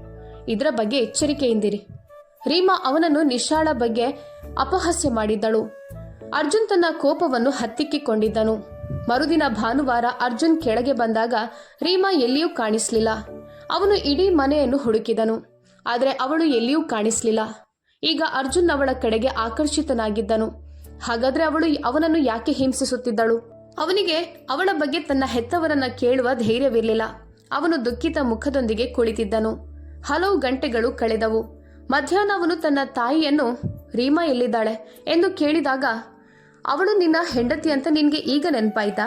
ಇದರ ಬಗ್ಗೆ ಎಚ್ಚರಿಕೆಯಿಂದಿರಿ. ರೀಮಾ ಅವನನ್ನು ನಿಶಾಳ ಬಗ್ಗೆ ಅಪಹಾಸ್ಯ ಮಾಡಿದ್ದಳು. ಅರ್ಜುನ್ ತನ್ನ ಕೋಪವನ್ನು ಹತ್ತಿಕ್ಕಿಕೊಂಡಿದ್ದನು. ಮರುದಿನ ಭಾನುವಾರ ಅರ್ಜುನ್ ಕೆಳಗೆ ಬಂದಾಗ ರೀಮಾ ಎಲ್ಲಿಯೂ ಕಾಣಿಸಲಿಲ್ಲ. ಅವನು ಇಡೀ ಮನೆಯನ್ನು ಹುಡುಕಿದನು. ಆದರೆ ಅವಳು ಎಲ್ಲಿಯೂ ಕಾಣಿಸಲಿಲ್ಲ. ಈಗ ಅರ್ಜುನ್ ಅವಳ ಕಡೆಗೆ ಆಕರ್ಷಿತನಾಗಿದ್ದನು. ಹಾಗಾದ್ರೆ ಅವಳು ಅವನನ್ನು ಯಾಕೆ ಹಿಂಸಿಸುತ್ತಿದ್ದಳು? ಅವನಿಗೆ ಅವಳ ಬಗ್ಗೆ ತನ್ನ ಹೆತ್ತವರನ್ನ ಕೇಳುವ ಧೈರ್ಯವಿರಲಿಲ್ಲ. ಅವನು ದುಃಖಿತ ಮುಖದೊಂದಿಗೆ ಕುಳಿತಿದ್ದನು. ಹಲವು ಗಂಟೆಗಳು ಕಳೆದವು. ಮಧ್ಯಾಹ್ನ ಅವನು ತನ್ನ ತಾಯಿಯನ್ನು ರೀಮಾ ಎಲ್ಲಿದ್ದಾಳೆ ಎಂದು ಕೇಳಿದಾಗ, ಅವಳು ನಿನ್ನ ಹೆಂಡತಿ ಅಂತ ನಿನ್ಗೆ ಈಗ ನೆನಪಾಯ್ತಾ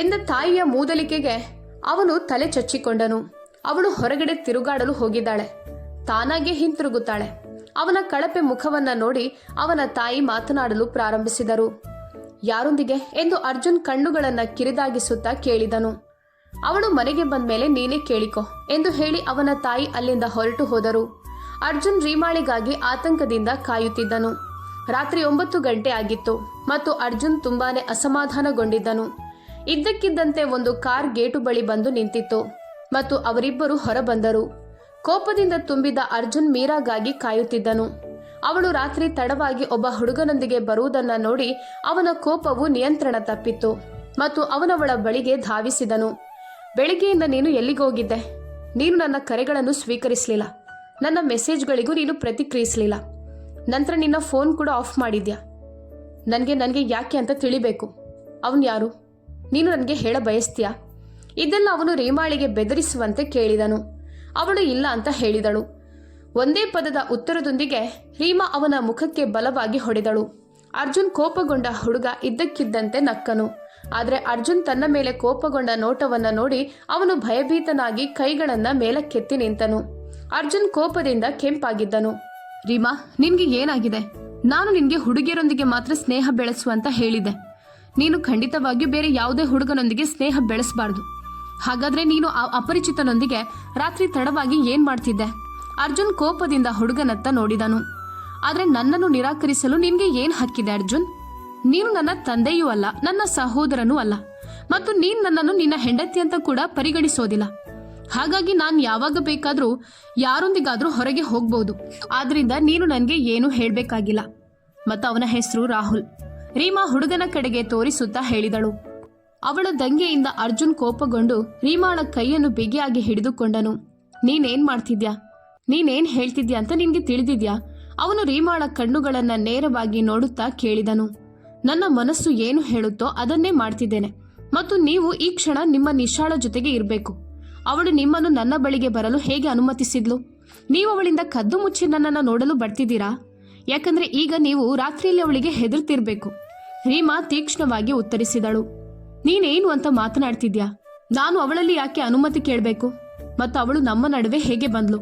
ಎಂದ ತಾಯಿಯ ಮೂದಲಿಕೆಗೆ ಅವನು ತಲೆ ಚಚ್ಚಿಕೊಂಡನು. ಅವಳು ಹೊರಗಡೆ ತಿರುಗಾಡಲು ಹೋಗಿದ್ದಾಳೆ, ತಾನಾಗೆ ಹಿಂತಿರುಗುತ್ತಾಳೆ. ಅವನ ಕಳಪೆ ಮುಖವನ್ನ ನೋಡಿ ಅವನ ತಾಯಿ ಮಾತನಾಡಲು ಪ್ರಾರಂಭಿಸಿದರು. ಯಾರೊಂದಿಗೆ ಎಂದು ಅರ್ಜುನ್ ಕಣ್ಣುಗಳನ್ನ ಕಿರಿದಾಗಿಸುತ್ತಾ ಕೇಳಿದನು. ಅವಳು ಮನೆಗೆ ಬಂದ ಮೇಲೆ ನೀನೇ ಕೇಳಿಕೊ ಎಂದು ಹೇಳಿ ಅವನ ತಾಯಿ ಅಲ್ಲಿಂದ ಹೊರಟು ಹೋದರು. ಅರ್ಜುನ್ ರೀಮಾಳಿಗಾಗಿ ಆತಂಕದಿಂದ ಕಾಯುತ್ತಿದ್ದನು. ರಾತ್ರಿ 9 ಗಂಟೆ ಆಗಿತ್ತು ಮತ್ತು ಅರ್ಜುನ್ ತುಂಬಾನೇ ಅಸಮಾಧಾನಗೊಂಡಿದ್ದನು. ಇದ್ದಕ್ಕಿದ್ದಂತೆ ಒಂದು ಕಾರ್ ಗೇಟು ಬಳಿ ಬಂದು ನಿಂತಿತ್ತು ಮತ್ತು ಅವರಿಬ್ಬರು ಹೊರಬಂದರು. ಕೋಪದಿಂದ ತುಂಬಿದ ಅರ್ಜುನ್ ಮೀರಾಗಾಗಿ ಕಾಯುತ್ತಿದ್ದನು. ಅವಳು ರಾತ್ರಿ ತಡವಾಗಿ ಒಬ್ಬ ಹುಡುಗನೊಂದಿಗೆ ಬರುವುದನ್ನ ನೋಡಿ ಅವನ ಕೋಪವು ನಿಯಂತ್ರಣ ತಪ್ಪಿತ್ತು ಮತ್ತು ಅವನವಳ ಬಳಿಗೆ ಧಾವಿಸಿದನು. ಬೆಳಿಗ್ಗೆಯಿಂದ ನೀನು ಎಲ್ಲಿಗೋಗಿದ್ದೆ? ನೀನು ನನ್ನ ಕರೆಗಳನ್ನು ಸ್ವೀಕರಿಸಲಿಲ್ಲ, ನನ್ನ ಮೆಸೇಜ್ಗಳಿಗೂ ನೀನು ಪ್ರತಿಕ್ರಿಯಿಸಲಿಲ್ಲ. ನಂತರ ನಿನ್ನ ಫೋನ್ ಕೂಡ ಆಫ್ ಮಾಡಿದ್ಯಾ. ನನಗೆ ಯಾಕೆ ಅಂತ ತಿಳಿಬೇಕು. ಅವನು ಯಾರು? ನೀನು ನನಗೆ ಹೇಳ ಬಯಸ್ತೀಯಾ? ಇದೆಲ್ಲ ಅವನು ರೀಮಾಳಿಗೆ ಬೆದರಿಸುವಂತೆ ಕೇಳಿದನು. ಅವಳು ಇಲ್ಲ ಅಂತ ಹೇಳಿದಳು. ಒಂದೇ ಪದದ ಉತ್ತರದೊಂದಿಗೆ ರೀಮಾ ಅವನ ಮುಖಕ್ಕೆ ಬಲವಾಗಿ ಹೊಡೆದಳು. ಅರ್ಜುನ್ ಕೋಪಗೊಂಡ ಹುಡುಗ ಇದ್ದಕ್ಕಿದ್ದಂತೆ ನಕ್ಕನು. ಆದರೆ ಅರ್ಜುನ್ ತನ್ನ ಮೇಲೆ ಕೋಪಗೊಂಡ ನೋಟವನ್ನ ನೋಡಿ ಅವನು ಭಯಭೀತನಾಗಿ ಕೈಗಳನ್ನ ಮೇಲಕ್ಕೆತ್ತಿ ನಿಂತನು. ಅರ್ಜುನ್ ಕೋಪದಿಂದ ಕೆಂಪಾಗಿದ್ದನು. ರೀಮಾ, ನಿನ್ಗೆ ಏನಾಗಿದೆ? ನಾನು ನಿನ್ಗೆ ಹುಡುಗಿಯರೊಂದಿಗೆ ಮಾತ್ರ ಸ್ನೇಹ ಬೆಳೆಸು ಅಂತ ಹೇಳಿದೆ. ನೀನು ಖಂಡಿತವಾಗಿಯೂ ಬೇರೆ ಯಾವುದೇ ಹುಡುಗನೊಂದಿಗೆ ಸ್ನೇಹ ಬೆಳೆಸಬಾರ್ದು. ಹಾಗಾದ್ರೆ ನೀನು ಆ ಅಪರಿಚಿತನೊಂದಿಗೆ ರಾತ್ರಿ ತಡವಾಗಿ ಏನ್ ಮಾಡ್ತಿದ್ದೆ? ಅರ್ಜುನ್ ಕೋಪದಿಂದ ಹುಡುಗನತ್ತ ನೋಡಿದನು. ಆದ್ರೆ ನನ್ನನ್ನು ನಿರಾಕರಿಸಲು ನಿನ್ಗೆ ಏನ್ ಹಕ್ಕಿದೆ ಅರ್ಜುನ್? ನೀನು ನನ್ನ ತಂದೆಯೂ ಅಲ್ಲ, ನನ್ನ ಸಹೋದರನೂ ಅಲ್ಲ, ಮತ್ತು ನೀನ್ ನನ್ನನ್ನು ನಿನ್ನ ಹೆಂಡತಿ ಅಂತ ಕೂಡ ಪರಿಗಣಿಸೋದಿಲ್ಲ. ಹಾಗಾಗಿ ನಾನು ಯಾವಾಗ ಬೇಕಾದ್ರೂ ಯಾರೊಂದಿಗಾದ್ರೂ ಹೊರಗೆ ಹೋಗ್ಬಹುದು. ಆದ್ರಿಂದ ನೀನು ನನಗೆ ಏನು ಹೇಳ್ಬೇಕಾಗಿಲ್ಲ. ಮತ್ತು ಅವನ ಹೆಸರು ರಾಹುಲ್. ರೀಮಾ ಹುಡುಗನ ಕಡೆಗೆ ತೋರಿಸುತ್ತಾ ಹೇಳಿದಳು. ಅವಳ ದಂಗೆಯಿಂದ ಅರ್ಜುನ್ ಕೋಪಗೊಂಡು ರೀಮಾಳ ಕೈಯನ್ನು ಬಿಗಿಯಾಗಿ ಹಿಡಿದುಕೊಂಡನು. ನೀನೇನ್ ಮಾಡ್ತಿದ್ಯಾ? ನೀನೇನ್ ಹೇಳ್ತಿದ್ಯಾ ಅಂತ ನಿನ್ಗೆ ತಿಳಿದಿದ್ಯಾ? ಅವನು ರೀಮಾಳ ಕಣ್ಣುಗಳನ್ನ ನೇರವಾಗಿ ನೋಡುತ್ತಾ ಕೇಳಿದನು. ನನ್ನ ಮನಸ್ಸು ಏನು ಹೇಳುತ್ತೋ ಅದನ್ನೇ ಮಾಡ್ತಿದ್ದೇನೆ ಮತ್ತು ನೀವು ಈ ಕ್ಷಣ ನಿಮ್ಮ ನಿಶಾಳ ಜೊತೆಗೆ ಇರಬೇಕು. ಅವಳು ನಿಮ್ಮನ್ನು ನನ್ನ ಬಳಿಗೆ ಬರಲು ಹೇಗೆ ಅನುಮತಿಸಿದ್ಲು? ನೀವು ಅವಳಿಂದ ಕದ್ದು ಮುಚ್ಚಿ ನನ್ನನ್ನು ನೋಡಲು ಬರ್ತಿದ್ದೀರಾ? ಯಾಕಂದ್ರೆ ಈಗ ನೀವು ರಾತ್ರಿಯಲ್ಲಿ ಅವಳಿಗೆ ಹೆದರ್ತಿರ್ಬೇಕು. ರೀಮಾ ತೀಕ್ಷ್ಣವಾಗಿ ಉತ್ತರಿಸಿದಳು. ನೀನೇನು ಅಂತ ಮಾತನಾಡ್ತಿದ್ಯಾ? ನಾನು ಅವಳಲ್ಲಿ ಯಾಕೆ ಅನುಮತಿ ಕೇಳಬೇಕು? ಮತ್ತು ಅವಳು ನಮ್ಮ ನಡುವೆ ಹೇಗೆ ಬಂದ್ಲು?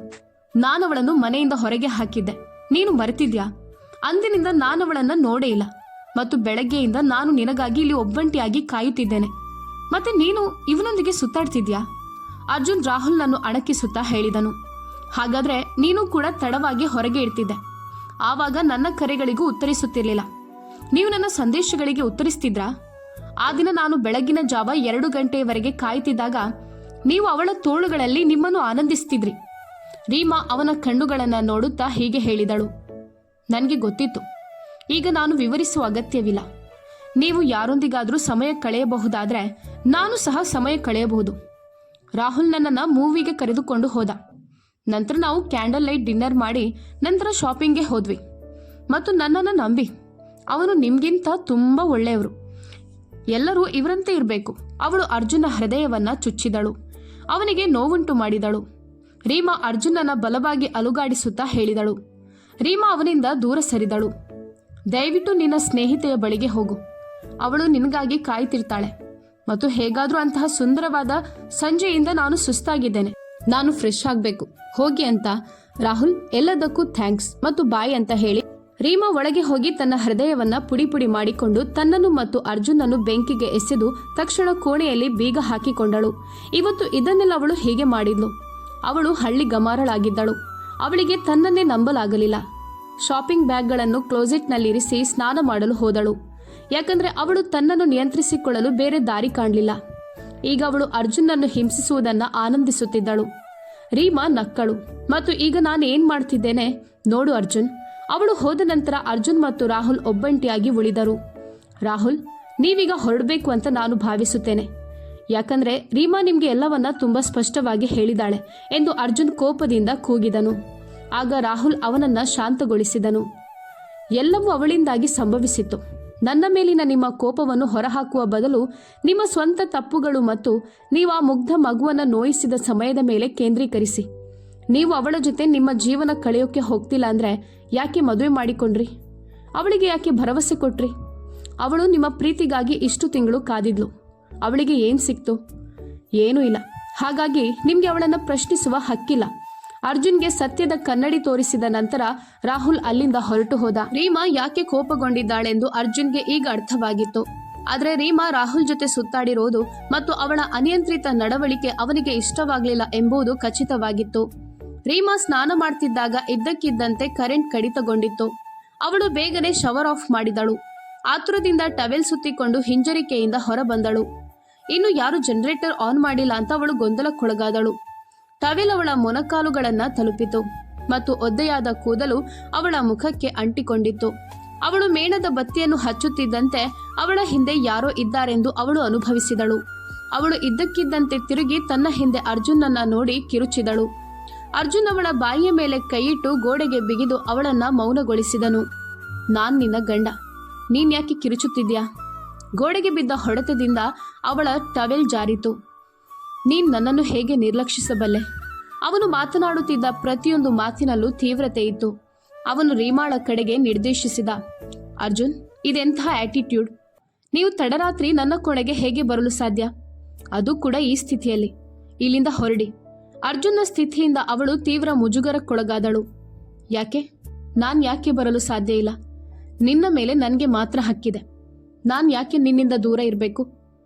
ನಾನು ಅವಳನ್ನು ಮನೆಯಿಂದ ಹೊರಗೆ ಹಾಕಿದ್ದೆ, ನೀನು ಮರೆತಿದ್ಯಾ? ಅಂದಿನಿಂದ ನಾನು ಅವಳನ್ನ ನೋಡೇ ಇಲ್ಲ ಮತ್ತು ಬೆಳಗ್ಗೆಯಿಂದ ನಾನು ನಿನಗಾಗಿ ಇಲ್ಲಿ ಒಬ್ಬಂಟಿಯಾಗಿ ಕಾಯುತ್ತಿದ್ದೇನೆ. ಮತ್ತೆ ನೀನು ಇವನೊಂದಿಗೆ ಸುತ್ತಾಡ್ತಿದ್ಯಾ? ಅರ್ಜುನ್ ರಾಹುಲ್ನನ್ನು ಅಣಕಿಸುತ್ತಾ ಹೇಳಿದನು. ಹಾಗಾದ್ರೆ ನೀನು ಕೂಡ ತಡವಾಗಿ ಹೊರಗೆ ಇರ್ತಿದ್ದೆ. ಆವಾಗ ನನ್ನ ಕರೆಗಳಿಗೂ ಉತ್ತರಿಸುತ್ತಿರಲಿಲ್ಲ. ನೀವು ನನ್ನ ಸಂದೇಶಗಳಿಗೆ ಉತ್ತರಿಸ್ತಿದ್ರಾ? ಆ ದಿನ ನಾನು ಬೆಳಗಿನ ಜಾವ 2 ಗಂಟೆಯವರೆಗೆ ಕಾಯ್ತಿದ್ದಾಗ ನೀವು ಅವಳ ತೋಳುಗಳಲ್ಲಿ ನಿಮ್ಮನ್ನು ಆನಂದಿಸ್ತಿದ್ರಿ. ರೀಮಾ ಅವನ ಕಣ್ಣುಗಳನ್ನ ನೋಡುತ್ತಾ ಹೀಗೆ ಹೇಳಿದಳು. ನನಗೆ ಗೊತ್ತಿತ್ತು. ಈಗ ನಾನು ವಿವರಿಸುವ ಅಗತ್ಯವಿಲ್ಲ. ನೀವು ಯಾರೊಂದಿಗಾದ್ರೂ ಸಮಯ ಕಳೆಯಬಹುದಾದ್ರೆ ನಾನು ಸಹ ಸಮಯ ಕಳೆಯಬಹುದು. ರಾಹುಲ್ ನನ್ನನ್ನು ಮೂವಿಗೆ ಕರೆದುಕೊಂಡು ಹೋದ. ನಂತರ ನಾವು ಕ್ಯಾಂಡಲ್ ಲೈಟ್ ಡಿನ್ನರ್ ಮಾಡಿ ನಂತರ ಶಾಪಿಂಗ್ಗೆ ಹೋದ್ವಿ. ಮತ್ತು ನನ್ನನ್ನು ನಂಬಿ, ಅವನು ನಿಮ್ಗಿಂತ ತುಂಬಾ ಒಳ್ಳೆಯವರು. ಎಲ್ಲರೂ ಇವರಂತೆ ಇರಬೇಕು. ಅವಳು ಅರ್ಜುನ ಹೃದಯವನ್ನ ಚುಚ್ಚಿದಳು. ಅವನಿಗೆ ನೋವುಂಟು ಮಾಡಿದಳು. ರೀಮಾ ಅರ್ಜುನನ ಬಲವಾಗಿ ಅಲುಗಾಡಿಸುತ್ತಾ ಹೇಳಿದಳು. ರೀಮಾ ಅವನಿಂದ ದೂರ ಸರಿದಳು. ದಯವಿಟ್ಟು ನಿನ್ನ ಸ್ನೇಹಿತೆಯ ಬಳಿಗೆ ಹೋಗು. ಅವಳು ನಿನಗಾಗಿ ಕಾಯ್ತಿರ್ತಾಳೆ. ಮತ್ತು ಹೇಗಾದ್ರೂ ಅಂತಹ ಸುಂದರವಾದ ಸಂಜೆಯಿಂದ ನಾನು ಸುಸ್ತಾಗಿದ್ದೇನೆ. ನಾನು ಫ್ರೆಶ್ ಆಗಬೇಕು. ಹೋಗಿ ಅಂತ ರಾಹುಲ್ ಎಲ್ಲದಕ್ಕೂ ಥ್ಯಾಂಕ್ಸ್ ಮತ್ತು ಬಾಯ್ ಅಂತ ಹೇಳಿ ರೀಮಾ ಒಳಗೆ ಹೋಗಿ ತನ್ನ ಹೃದಯವನ್ನ ಪುಡಿ ಪುಡಿ ಮಾಡಿಕೊಂಡು ತನ್ನನ್ನು ಮತ್ತು ಅರ್ಜುನನ್ನು ಬೆಂಕಿಗೆ ಎಸೆದು ತಕ್ಷಣ ಕೋಣೆಯಲ್ಲಿ ಬೀಗ ಹಾಕಿಕೊಂಡಳು. ಇವತ್ತು ಇದನ್ನೆಲ್ಲ ಅವಳು ಹೀಗೆ ಮಾಡಿದ್ಲು. ಅವಳು ಹಳ್ಳಿ ಗಮಾರಳಾಗಿದ್ದಳು. ಅವಳಿಗೆ ತನ್ನನ್ನೇ ನಂಬಲಾಗಲಿಲ್ಲ. ಶಾಪಿಂಗ್ ಬ್ಯಾಗ್ಗಳನ್ನು ಕ್ಲೋಸೆಟ್ನಲ್ಲಿರಿಸಿ ಸ್ನಾನ ಮಾಡಲು ಹೋದಳು. ಯಾಕಂದ್ರೆ ಅವಳು ತನ್ನನ್ನು ನಿಯಂತ್ರಿಸಿಕೊಳ್ಳಲು ಬೇರೆ ದಾರಿ ಕಾಣಲಿಲ್ಲ. ಈಗ ಅವಳು ಅರ್ಜುನನ್ನು ಹಿಂಸಿಸುವುದನ್ನ ಆನಂದಿಸುತ್ತಿದ್ದಳು. ರೀಮಾ ನಕ್ಕಳು. ಮತ್ತು ಈಗ ನಾನು ಏನ್ ಮಾಡ್ತಿದ್ದೇನೆ ನೋಡು ಅರ್ಜುನ್. ಅವಳು ಹೋದ ನಂತರ ಅರ್ಜುನ್ ಮತ್ತು ರಾಹುಲ್ ಒಬ್ಬಂಟಿಯಾಗಿ ಉಳಿದರು. ರಾಹುಲ್, ನೀವೀಗ ಹೊರಡಬೇಕು ಅಂತ ನಾನು ಭಾವಿಸುತ್ತೇನೆ. ಯಾಕಂದ್ರೆ ರೀಮಾ ನಿಮ್ಗೆ ಎಲ್ಲವನ್ನ ತುಂಬಾ ಸ್ಪಷ್ಟವಾಗಿ ಹೇಳಿದಾಳೆ ಎಂದು ಅರ್ಜುನ್ ಕೋಪದಿಂದ ಕೂಗಿದನು. ಆಗ ರಾಹುಲ್ ಅವನನ್ನ ಶಾಂತಗೊಳಿಸಿದನು. ಎಲ್ಲವೂ ಅವಳಿಂದಾಗಿ ಸಂಭವಿಸಿತ್ತು. ನನ್ನ ಮೇಲಿನ ನಿಮ್ಮ ಕೋಪವನ್ನು ಹೊರಹಾಕುವ ಬದಲು ನಿಮ್ಮ ಸ್ವಂತ ತಪ್ಪುಗಳು ಮತ್ತು ನೀವು ಆ ಮುಗ್ಧ ಮಗುವನ್ನು ನೋಯಿಸಿದ ಸಮಯದ ಮೇಲೆ ಕೇಂದ್ರೀಕರಿಸಿ. ನೀವು ಅವಳ ಜೊತೆ ನಿಮ್ಮ ಜೀವನ ಕಳೆಯೋಕೆ ಹೋಗ್ತಿಲ್ಲ ಅಂದ್ರೆ ಯಾಕೆ ಮದುವೆ ಮಾಡಿಕೊಂಡ್ರಿ? ಅವಳಿಗೆ ಯಾಕೆ ಭರವಸೆ ಕೊಟ್ರಿ? ಅವಳು ನಿಮ್ಮ ಪ್ರೀತಿಗಾಗಿ ಇಷ್ಟು ತಿಂಗಳು ಕಾದಿದ್ಲು. ಅವಳಿಗೆ ಏನ್ ಸಿಕ್ತು? ಏನೂ ಇಲ್ಲ. ಹಾಗಾಗಿ ನಿಮ್ಗೆ ಅವಳನ್ನು ಪ್ರಶ್ನಿಸುವ ಹಕ್ಕಿಲ್ಲ. ಅರ್ಜುನ್ಗೆ ಸತ್ಯದ ಕನ್ನಡಿ ತೋರಿಸಿದ ನಂತರ ರಾಹುಲ್ ಅಲ್ಲಿಂದ ಹೊರಟು ಹೋದ. ರೀಮಾ ಯಾಕೆ ಕೋಪಗೊಂಡಿದ್ದಾಳೆಂದು ಅರ್ಜುನ್ಗೆ ಈಗ ಅರ್ಥವಾಗಿತ್ತು. ಆದ್ರೆ ರೀಮಾ ರಾಹುಲ್ ಜೊತೆ ಸುತ್ತಾಡಿರೋದು ಮತ್ತು ಅವಳ ಅನಿಯಂತ್ರಿತ ನಡವಳಿಕೆ ಅವನಿಗೆ ಇಷ್ಟವಾಗಲಿಲ್ಲ ಎಂಬುದು ಖಚಿತವಾಗಿತ್ತು. ರೀಮಾ ಸ್ನಾನ ಮಾಡ್ತಿದ್ದಾಗ ಇದ್ದಕ್ಕಿದ್ದಂತೆ ಕರೆಂಟ್ ಕಡಿತಗೊಂಡಿತ್ತು. ಅವಳು ಬೇಗನೆ ಶವರ್ ಆಫ್ ಮಾಡಿದಳು. ಆತುರದಿಂದ ಟವೆಲ್ ಸುತ್ತಿಕೊಂಡು ಹಿಂಜರಿಕೆಯಿಂದ ಹೊರಬಂದಳು. ಇನ್ನು ಯಾರು ಜನರೇಟರ್ ಆನ್ ಮಾಡಿಲ್ಲ ಅಂತ ಅವಳು ಗೊಂದಲಕ್ಕೊಳಗಾದಳು. ಟವೆಲ್ ಅವಳ ಮೊಣಕಾಲುಗಳನ್ನ ತಲುಪಿತು ಮತ್ತು ಒದ್ದೆಯಾದ ಕೂದಲು ಅವಳ ಮುಖಕ್ಕೆ ಅಂಟಿಕೊಂಡಿತ್ತು. ಅವಳು ಮೇಣದ ಬತ್ತಿಯನ್ನು ಹಚ್ಚುತ್ತಿದ್ದಂತೆ ಅವಳ ಹಿಂದೆ ಯಾರೋ ಇದ್ದಾರೆಂದು ಅವಳು ಅನುಭವಿಸಿದಳು. ಅವಳು ಇದ್ದಕ್ಕಿದ್ದಂತೆ ತಿರುಗಿ ತನ್ನ ಹಿಂದೆ ಅರ್ಜುನನ್ನ ನೋಡಿ ಕಿರುಚಿದಳು. ಅರ್ಜುನ್ ಅವಳ ಬಾಯಿಯ ಮೇಲೆ ಕೈಯಿಟ್ಟು ಗೋಡೆಗೆ ಬಿಗಿದು ಅವಳನ್ನ ಮೌನಗೊಳಿಸಿದನು. ನಾನ್ ನಿನ್ನ ಗಂಡ, ನೀನ್ ಯಾಕೆ ಕಿರುಚುತ್ತಿದ್ಯಾ? ಗೋಡೆಗೆ ಬಿದ್ದ ಹೊಡೆತದಿಂದ ಅವಳ ಟವೆಲ್ ಜಾರಿತು. ನೀನ್ ನನ್ನನ್ನು ಹೇಗೆ ನಿರ್ಲಕ್ಷಿಸಬಲ್ಲೆ? ಅವನು ಮಾತನಾಡುತ್ತಿದ್ದ ಪ್ರತಿಯೊಂದು ಮಾತಿನಲ್ಲೂ ತೀವ್ರತೆ ಇತ್ತು. ಅವನು ರೀಮಾಳ ಕಡೆಗೆ ನಿರ್ದೇಶಿಸಿದ. ಅರ್ಜುನ್, ಇದೆಂತಹ ಆಟಿಟ್ಯೂಡ್? ನೀವು ತಡರಾತ್ರಿ ನನ್ನ ಕೋಣೆಗೆ ಹೇಗೆ ಬರಲು ಸಾಧ್ಯ? ಅದು ಕೂಡ ಈ ಸ್ಥಿತಿಯಲ್ಲಿ. ಇಲ್ಲಿಂದ ಹೊರಡಿ. ಅರ್ಜುನ್ನ ಸ್ಥಿತಿಯಿಂದ ಅವಳು ತೀವ್ರ ಮುಜುಗರಕ್ಕೊಳಗಾದಳು. ಯಾಕೆ? ನಾನ್ ಯಾಕೆ ಬರಲು ಸಾಧ್ಯ ಇಲ್ಲ? ನಿನ್ನ ಮೇಲೆ ನನಗೆ ಮಾತ್ರ ಹಕ್ಕಿದೆ. ನಾನ್ ಯಾಕೆ ನಿನ್ನಿಂದ ದೂರ ಇರಬೇಕು?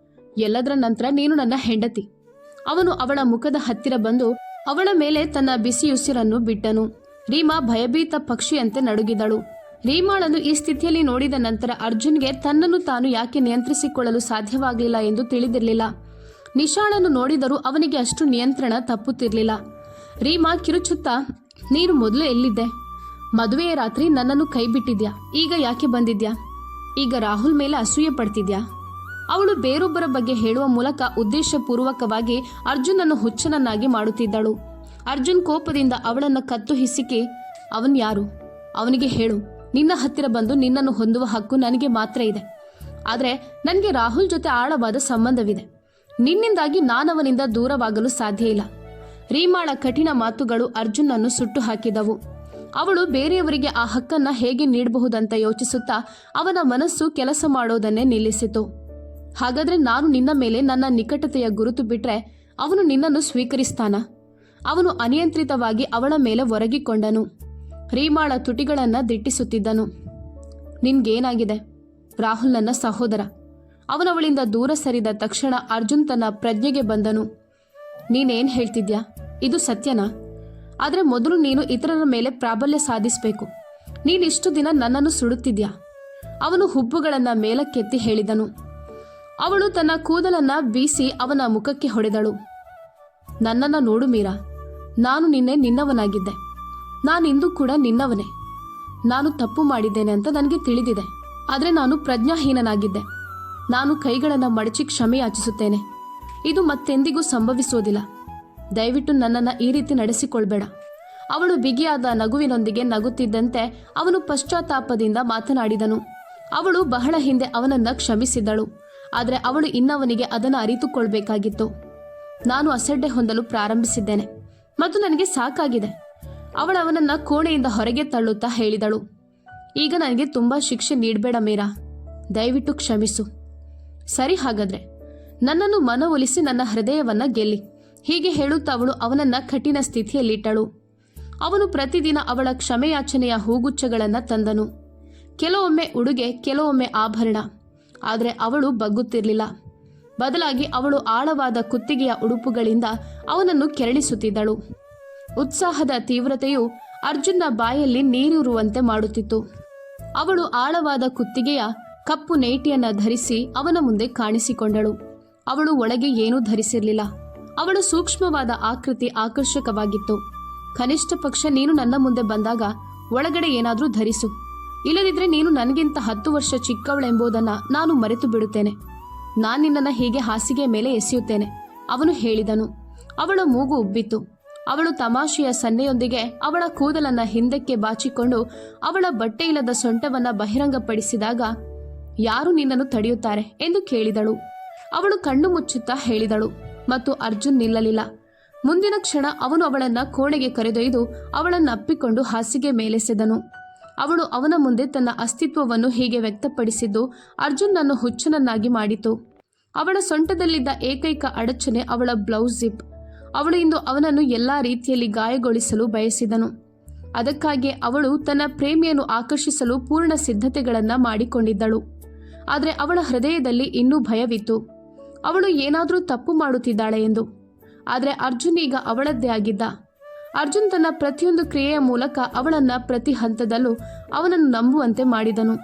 ಎಲ್ಲದರ ನಂತರ ನೀನು ನನ್ನ ಹೆಂಡತಿ. ಅವನು ಅವಳ ಮುಖದ ಹತ್ತಿರ ಬಂದು ಅವಳ ಮೇಲೆ ತನ್ನ ಬಿಸಿಯುಸಿರನ್ನು ಬಿಟ್ಟನು. ರೀಮಾ ಭಯಭೀತ ಪಕ್ಷಿಯಂತೆ ನಡುಗಿದಳು. ರೀಮಾಳನ್ನು ಈ ಸ್ಥಿತಿಯಲ್ಲಿ ನೋಡಿದ ನಂತರ ಅರ್ಜುನ್ಗೆ ತನ್ನನ್ನು ತಾನು ಯಾಕೆ ನಿಯಂತ್ರಿಸಿಕೊಳ್ಳಲು ಸಾಧ್ಯವಾಗಲಿಲ್ಲ ಎಂದು ತಿಳಿದಿರಲಿಲ್ಲ. ನಿಶಾಳನ್ನು ನೋಡಿದರೂ ಅವನಿಗೆ ಅಷ್ಟು ನಿಯಂತ್ರಣ ತಪ್ಪುತ್ತಿರಲಿಲ್ಲ. ರೀಮಾ ಕಿರುಚುತ್ತಾ, ನೀನು ಮೊದಲು ಎಲ್ಲಿದ್ದೆ? ಮದುವೆಯ ರಾತ್ರಿ ನನ್ನನ್ನು ಕೈ ಬಿಟ್ಟಿದ್ಯಾ. ಈಗ ಯಾಕೆ ಬಂದಿದ್ಯಾ? ಈಗ ರಾಹುಲ್ ಮೇಲೆ ಅಸೂಯೆ ಪಡ್ತಿದ್ಯಾ? ಅವಳು ಬೇರೊಬ್ಬರ ಬಗ್ಗೆ ಹೇಳುವ ಮೂಲಕ ಉದ್ದೇಶಪೂರ್ವಕವಾಗಿ ಅರ್ಜುನನ್ನು ಹುಚ್ಚನನ್ನಾಗಿ ಮಾಡುತ್ತಿದ್ದಳು. ಅರ್ಜುನ್ ಕೋಪದಿಂದ ಅವಳನ್ನು ಕತ್ತು ಹಿಸುಕಿ, ಅವನ್ ಯಾರು? ಅವನಿಗೆ ಹೇಳು, ನಿನ್ನ ಹತ್ತಿರ ಬಂದು ನಿನ್ನನ್ನು ಹೊಂದುವ ಹಕ್ಕು ನನಗೆ ಮಾತ್ರ ಇದೆ. ಆದರೆ ನನಗೆ ರಾಹುಲ್ ಜೊತೆ ಆಳವಾದ ಸಂಬಂಧವಿದೆ. ನಿನ್ನಿಂದಾಗಿ ನಾನವನಿಂದ ದೂರವಾಗಲು ಸಾಧ್ಯ ಇಲ್ಲ. ರೀಮಾಳ ಕಠಿಣ ಮಾತುಗಳು ಅರ್ಜುನನ್ನು ಸುಟ್ಟು ಹಾಕಿದವು. ಅವಳು ಬೇರೆಯವರಿಗೆ ಆ ಹಕ್ಕನ್ನ ಹೇಗೆ ನೀಡಬಹುದಂತ ಯೋಚಿಸುತ್ತಾ ಅವನ ಮನಸ್ಸು ಕೆಲಸ ಮಾಡೋದನ್ನೇ ನಿಲ್ಲಿಸಿತು. ಹಾಗಾದ್ರೆ ನಾನು ನಿನ್ನ ಮೇಲೆ ನನ್ನ ನಿಕಟತೆಯ ಗುರುತು ಬಿಟ್ರೆ ಅವನು ನಿನ್ನನ್ನು ಸ್ವೀಕರಿಸ್ತಾನ? ಅವನು ಅನಿಯಂತ್ರಿತವಾಗಿ ಅವಳ ಮೇಲೆ ಒರಗಿಕೊಂಡನು. ರೀಮಾಳ ತುಟಿಗಳನ್ನ ದಿಟ್ಟಿಸುತ್ತಿದ್ದನು. ನಿನ್ಗೇನಾಗಿದೆ? ರಾಹುಲ್ ನನ್ನ ಸಹೋದರ. ಅವನವಳಿಂದ ದೂರ ಸರಿದ ತಕ್ಷಣ ಅರ್ಜುನ್ ತನ್ನ ಪ್ರಜ್ಞೆಗೆ ಬಂದನು. ನೀನೇನ್ ಹೇಳ್ತಿದ್ಯಾ? ಇದು ಸತ್ಯನಾ? ಆದ್ರೆ ಮೊದಲು ನೀನು ಇತರರ ಮೇಲೆ ಪ್ರಾಬಲ್ಯ ಸಾಧಿಸಬೇಕು. ನೀನಿಷ್ಟು ದಿನ ನನ್ನನ್ನು ಸುಡುತ್ತಿದ್ಯಾ? ಅವನು ಹುಬ್ಬುಗಳನ್ನ ಮೇಲಕ್ಕೆತ್ತಿ ಹೇಳಿದನು. ಅವಳು ತನ್ನ ಕೂದಲನ್ನ ಬೀಸಿ ಅವನ ಮುಖಕ್ಕೆ ಹೊಡೆದಳು. ನನ್ನನ್ನ ನೋಡು ಮೀರಾ, ನಾನು ನಿನ್ನೆ ನಿನ್ನವನಾಗಿದ್ದೆ. ನಾನಿಂದು ಕೂಡ ನಿನ್ನವನೇ. ನಾನು ತಪ್ಪು ಮಾಡಿದ್ದೇನೆ ಅಂತ ನನಗೆ ತಿಳಿದಿದೆ. ಆದರೆ ನಾನು ಪ್ರಜ್ಞಾಹೀನನಾಗಿದ್ದೆ. ನಾನು ಕೈಗಳನ್ನು ಮಡಚಿ ಕ್ಷಮೆ ಯಾಚಿಸುತ್ತೇನೆ. ಇದು ಮತ್ತೆಂದಿಗೂ ಸಂಭವಿಸುವುದಿಲ್ಲ. ದಯವಿಟ್ಟು ನನ್ನನ್ನು ಈ ರೀತಿ ನಡೆಸಿಕೊಳ್ಬೇಡ. ಅವಳು ಬಿಗಿಯಾದ ನಗುವಿನೊಂದಿಗೆ ನಗುತ್ತಿದ್ದಂತೆ ಅವನು ಪಶ್ಚಾತ್ತಾಪದಿಂದ ಮಾತನಾಡಿದನು. ಅವಳು ಬಹಳ ಹಿಂದೆ ಅವನನ್ನ ಕ್ಷಮಿಸಿದಳು. ಆದರೆ ಅವಳು ಇನ್ನವನಿಗೆ ಅದನ್ನು ಅರಿತುಕೊಳ್ಬೇಕಾಗಿತ್ತು. ನಾನು ಅಸಡ್ಡೆ ಹೊಂದಲು ಪ್ರಾರಂಭಿಸಿದ್ದೇನೆ ಮತ್ತು ನನಗೆ ಸಾಕಾಗಿದೆ. ಅವಳು ಅವನನ್ನು ಕೋಣೆಯಿಂದ ಹೊರಗೆ ತಳ್ಳುತ್ತಾ ಹೇಳಿದಳು, ಈಗ ನನಗೆ ತುಂಬ ಶಿಕ್ಷೆ ನೀಡಬೇಡ ಮೀರಾ, ದಯವಿಟ್ಟು ಕ್ಷಮಿಸು. ಸರಿ, ಹಾಗಾದ್ರೆ ನನ್ನನ್ನು ಮನವೊಲಿಸಿ ನನ್ನ ಹೃದಯವನ್ನ ಗೆಲ್ಲಿ. ಹೀಗೆ ಹೇಳುತ್ತಾ ಅವಳು ಅವನನ್ನ ಕಠಿಣ ಸ್ಥಿತಿಯಲ್ಲಿಟ್ಟಳು. ಅವನು ಪ್ರತಿದಿನ ಅವಳ ಕ್ಷಮೆಯಾಚನೆಯ ಹೂಗುಚ್ಛಗಳನ್ನು ತಂದನು. ಕೆಲವೊಮ್ಮೆ ಉಡುಗೆ, ಕೆಲವೊಮ್ಮೆ ಆಭರಣ. ಆದರೆ ಅವಳು ಬಗ್ಗುತ್ತಿರಲಿಲ್ಲ. ಬದಲಾಗಿ ಅವಳು ಆಳವಾದ ಕುತ್ತಿಗೆಯ ಉಡುಪುಗಳಿಂದ ಅವನನ್ನು ಕೆರಳಿಸುತ್ತಿದ್ದಳು. ಉತ್ಸಾಹದ ತೀವ್ರತೆಯು ಅರ್ಜುನ್ನ ಬಾಯಲ್ಲಿ ನೀರೂರುವಂತೆ ಮಾಡುತ್ತಿತ್ತು. ಅವಳು ಆಳವಾದ ಕುತ್ತಿಗೆಯ ಕಪ್ಪು ನೇಟಿಯನ್ನ ಧರಿಸಿ ಅವನ ಮುಂದೆ ಕಾಣಿಸಿಕೊಂಡಳು. ಅವಳು ಒಳಗೆ ಏನೂ ಧರಿಸಿರಲಿಲ್ಲ. ಅವಳ ಸೂಕ್ಷ್ಮವಾದ ಆಕೃತಿ ಆಕರ್ಷಕವಾಗಿತ್ತು. ಕನಿಷ್ಠ ಪಕ್ಷ ನೀನು ನನ್ನ ಮುಂದೆ ಬಂದಾಗ ಒಳಗಡೆ ಏನಾದರೂ ಧರಿಸು, ಇಲ್ಲದಿದ್ರೆ ನೀನು ನನಗಿಂತ 10 ವರ್ಷ ಚಿಕ್ಕವಳೆಂಬುದನ್ನು ನಾನು ಮರೆತು ಬಿಡುತ್ತೇನೆ. ನಾನು ನಿನ್ನನ್ನು ಹೀಗೆ ಹಾಸಿಗೆ ಮೇಲೆ ಎಸೆಯುತ್ತೇನೆ, ಅವನು ಹೇಳಿದನು. ಅವಳ ಮೂಗು ಉಬ್ಬಿತು. ಅವಳು ತಮಾಷೆಯ ಸನ್ನೆಯೊಂದಿಗೆ ಅವಳ ಕೂದಲನ್ನ ಹಿಂದಕ್ಕೆ ಬಾಚಿಕೊಂಡು ಅವಳ ಬಟ್ಟೆಯಿಲ್ಲದ ಸೊಂಟವನ್ನ ಬಹಿರಂಗಪಡಿಸಿದಾಗ, ಯಾರು ನಿನ್ನನ್ನು ತಡೆಯುತ್ತಾರೆ ಎಂದು ಕೇಳಿದಳು. ಅವಳು ಕಣ್ಣು ಮುಚ್ಚುತ್ತಾ ಹೇಳಿದಳು ಮತ್ತು ಅರ್ಜುನ್ ನಿಲ್ಲಲಿಲ್ಲ. ಮುಂದಿನ ಕ್ಷಣ ಅವನು ಅವಳನ್ನ ಕೋಣೆಗೆ ಕರೆದೊಯ್ದು ಅವಳನ್ನು ಅಪ್ಪಿಕೊಂಡು ಹಾಸಿಗೆ ಮೇಲೆಸೆದನು. ಅವಳು ಅವನ ಮುಂದೆ ತನ್ನ ಅಸ್ತಿತ್ವವನ್ನು ಹೀಗೆ ವ್ಯಕ್ತಪಡಿಸಿದ್ದು ಅರ್ಜುನ್ನನ್ನು ಹುಚ್ಚನನ್ನಾಗಿ ಮಾಡಿತು. ಅವಳ ಸೊಂಟದಲ್ಲಿದ್ದ ಏಕೈಕ ಅಡಚಣೆ ಅವಳ ಬ್ಲೌಸ್ ಜಿಪ್. ಅವಳು ಇಂದು ಅವನನ್ನು ಎಲ್ಲಾ ರೀತಿಯಲ್ಲಿ ಗಾಯಗೊಳಿಸಲು ಬಯಸಿದನು. ಅದಕ್ಕಾಗಿ ಅವಳು ತನ್ನ ಪ್ರೇಮಿಯನ್ನು ಆಕರ್ಷಿಸಲು ಪೂರ್ಣ ಸಿದ್ಧತೆಗಳನ್ನು ಮಾಡಿಕೊಂಡಿದ್ದಳು. ಆದರೆ ಅವಳ ಹೃದಯದಲ್ಲಿ ಇನ್ನೂ ಭಯವಿತ್ತು. ಅವಳು ಏನಾದರೂ ತಪ್ಪು ಮಾಡುತ್ತಿದ್ದಾಳೆ ಎಂದು. ಆದರೆ ಅರ್ಜುನ್ ಈಗ ಅವಳದ್ದೇ ಆಗಿದ್ದ. ಅರ್ಜುನ್ ತನ್ನ ಪ್ರತಿಯೊಂದು ಕ್ರಿಯೆಯ ಮೂಲಕ ಅವಳನ್ನು ಪ್ರತಿ ಹಂತದಲ್ಲೂ ಅವನನ್ನು ನಂಬುವಂತೆ ಮಾಡಿದನು.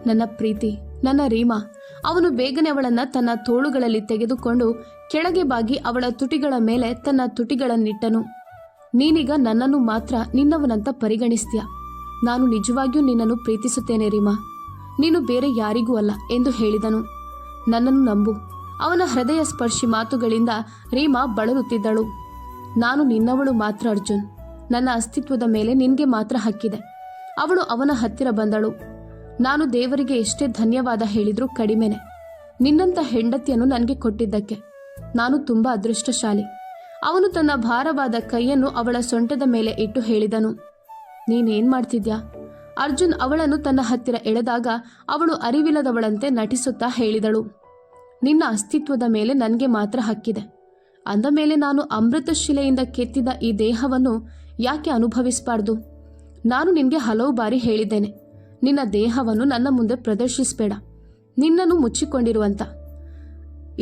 ನನ್ನ ಪ್ರೀತಿ, ನನ್ನ ರೀಮಾ. ಅವನು ಬೇಗನೆ ಅವಳನ್ನು ತನ್ನ ತೋಳುಗಳಲ್ಲಿ ತೆಗೆದುಕೊಂಡು ಕೆಳಗೆ ಬಾಗಿ ಅವಳ ತುಟಿಗಳ ಮೇಲೆ ತನ್ನ ತುಟಿಗಳನ್ನಿಟ್ಟನು. ನೀನೀಗ ನನ್ನನ್ನು ಮಾತ್ರ ನಿನ್ನವನಂತ ಪರಿಗಣಿಸ್ತೀಯ. ನಾನು ನಿಜವಾಗಿಯೂ ನಿನ್ನನ್ನು ಪ್ರೀತಿಸುತ್ತೇನೆ ರೀಮಾ, ನೀನು ಬೇರೆ ಯಾರಿಗೂ ಅಲ್ಲ ಎಂದು ಹೇಳಿದನು. ನನ್ನನ್ನು ನಂಬು. ಅವನ ಹೃದಯ ಸ್ಪರ್ಶಿ ಮಾತುಗಳಿಂದ ರೀಮಾ ಬಳಲುತ್ತಿದ್ದಳು. ನಾನು ನಿನ್ನವಳು ಮಾತ್ರ ಅರ್ಜುನ್. ನನ್ನ ಅಸ್ತಿತ್ವದ ಮೇಲೆ ನಿನಗೆ ಮಾತ್ರ ಹಕ್ಕಿದೆ. ಅವಳು ಅವನ ಹತ್ತಿರ ಬಂದಳು. ನಾನು ದೇವರಿಗೆ ಎಷ್ಟೇ ಧನ್ಯವಾದ ಹೇಳಿದ್ರೂ ಕಡಿಮೆನೆ. ನಿನ್ನಂಥ ಹೆಂಡತಿಯನ್ನು ನನಗೆ ಕೊಟ್ಟಿದ್ದಕ್ಕೆ ನಾನು ತುಂಬ ಅದೃಷ್ಟಶಾಲಿ. ಅವನು ತನ್ನ ಭಾರವಾದ ಕೈಯನ್ನು ಅವಳ ಸೊಂಟದ ಮೇಲೆ ಇಟ್ಟು ಹೇಳಿದನು, ನೀನೇನ್ ಮಾಡ್ತಿದ್ಯಾ? ಅರ್ಜುನ್ ಅವಳನ್ನು ತನ್ನ ಹತ್ತಿರ ಎಳೆದಾಗ ಅವಳು ಅರಿವಿಲ್ಲದವಳಂತೆ ನಟಿಸುತ್ತಾ ಹೇಳಿದಳು, ನಿನ್ನ ಅಸ್ತಿತ್ವದ ಮೇಲೆ ನನಗೆ ಮಾತ್ರ ಹಕ್ಕಿದೆ. ಅಂದ ಮೇಲೆ ನಾನು ಅಮೃತಶಿಲೆಯಿಂದ ಕೆತ್ತಿದ ಈ ದೇಹವನ್ನು ಯಾಕೆ ಅನುಭವಿಸಬಾರ್ದು? ನಾನು ನಿನಗೆ ಹಲವು ಬಾರಿ ಹೇಳಿದ್ದೇನೆ, ನಿನ್ನ ದೇಹವನ್ನು ನನ್ನ ಮುಂದೆ ಪ್ರದರ್ಶಿಸಬೇಡ, ನಿನ್ನನ್ನು ಮುಚ್ಚಿಕೊಂಡಿರುವಂತ.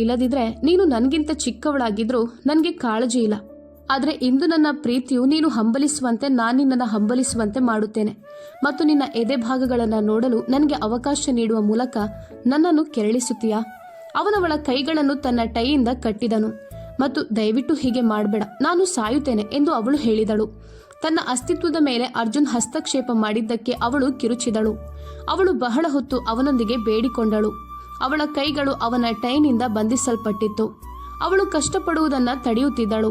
ಇಲ್ಲದಿದ್ರೆ ನೀನು ನನಗಿಂತ ಚಿಕ್ಕವಳಾಗಿದ್ರೂ ನನಗೆ ಕಾಳಜಿ ಇಲ್ಲ. ಆದರೆ ಇಂದು ನನ್ನ ಪ್ರೀತಿಯು ನೀನು ಹಂಬಲಿಸುವಂತೆ ನಾನು ನಿನ್ನನ್ನು ಹಂಬಲಿಸುವಂತೆ ಮಾಡುತ್ತೇನೆ ಮತ್ತು ನಿನ್ನ ಎದೆ ಭಾಗಗಳನ್ನು ನೋಡಲು ನನಗೆ ಅವಕಾಶ ನೀಡುವ ಮೂಲಕ ನನ್ನನ್ನು ಕೆರಳಿಸುತ್ತೀಯಾ? ಅವನವಳ ಕೈಗಳನ್ನು ತನ್ನ ಟೈಯಿಂದ ಕಟ್ಟಿದನು ಮತ್ತು ದಯವಿಟ್ಟು ಹೀಗೆ ಮಾಡಬೇಡ, ನಾನು ಸಾಯುತ್ತೇನೆ ಎಂದು ಅವಳು ಹೇಳಿದಳು. ತನ್ನ ಅಸ್ತಿತ್ವದ ಮೇಲೆ ಅರ್ಜುನ್ ಹಸ್ತಕ್ಷೇಪ ಮಾಡಿದ್ದಕ್ಕೆ ಅವಳು ಕಿರುಚಿದಳು. ಅವಳು ಬಹಳ ಹೊತ್ತು ಅವನೊಂದಿಗೆ ಬೇಡಿಕೊಂಡಳು. ಅವಳ ಕೈಗಳು ಅವನ ಟೈನಿಂದ ಬಂಧಿಸಲ್ಪಟ್ಟಿತ್ತು. ಅವಳು ಕಷ್ಟಪಡುವುದನ್ನು ತಡೆಯುತ್ತಿದ್ದಳು.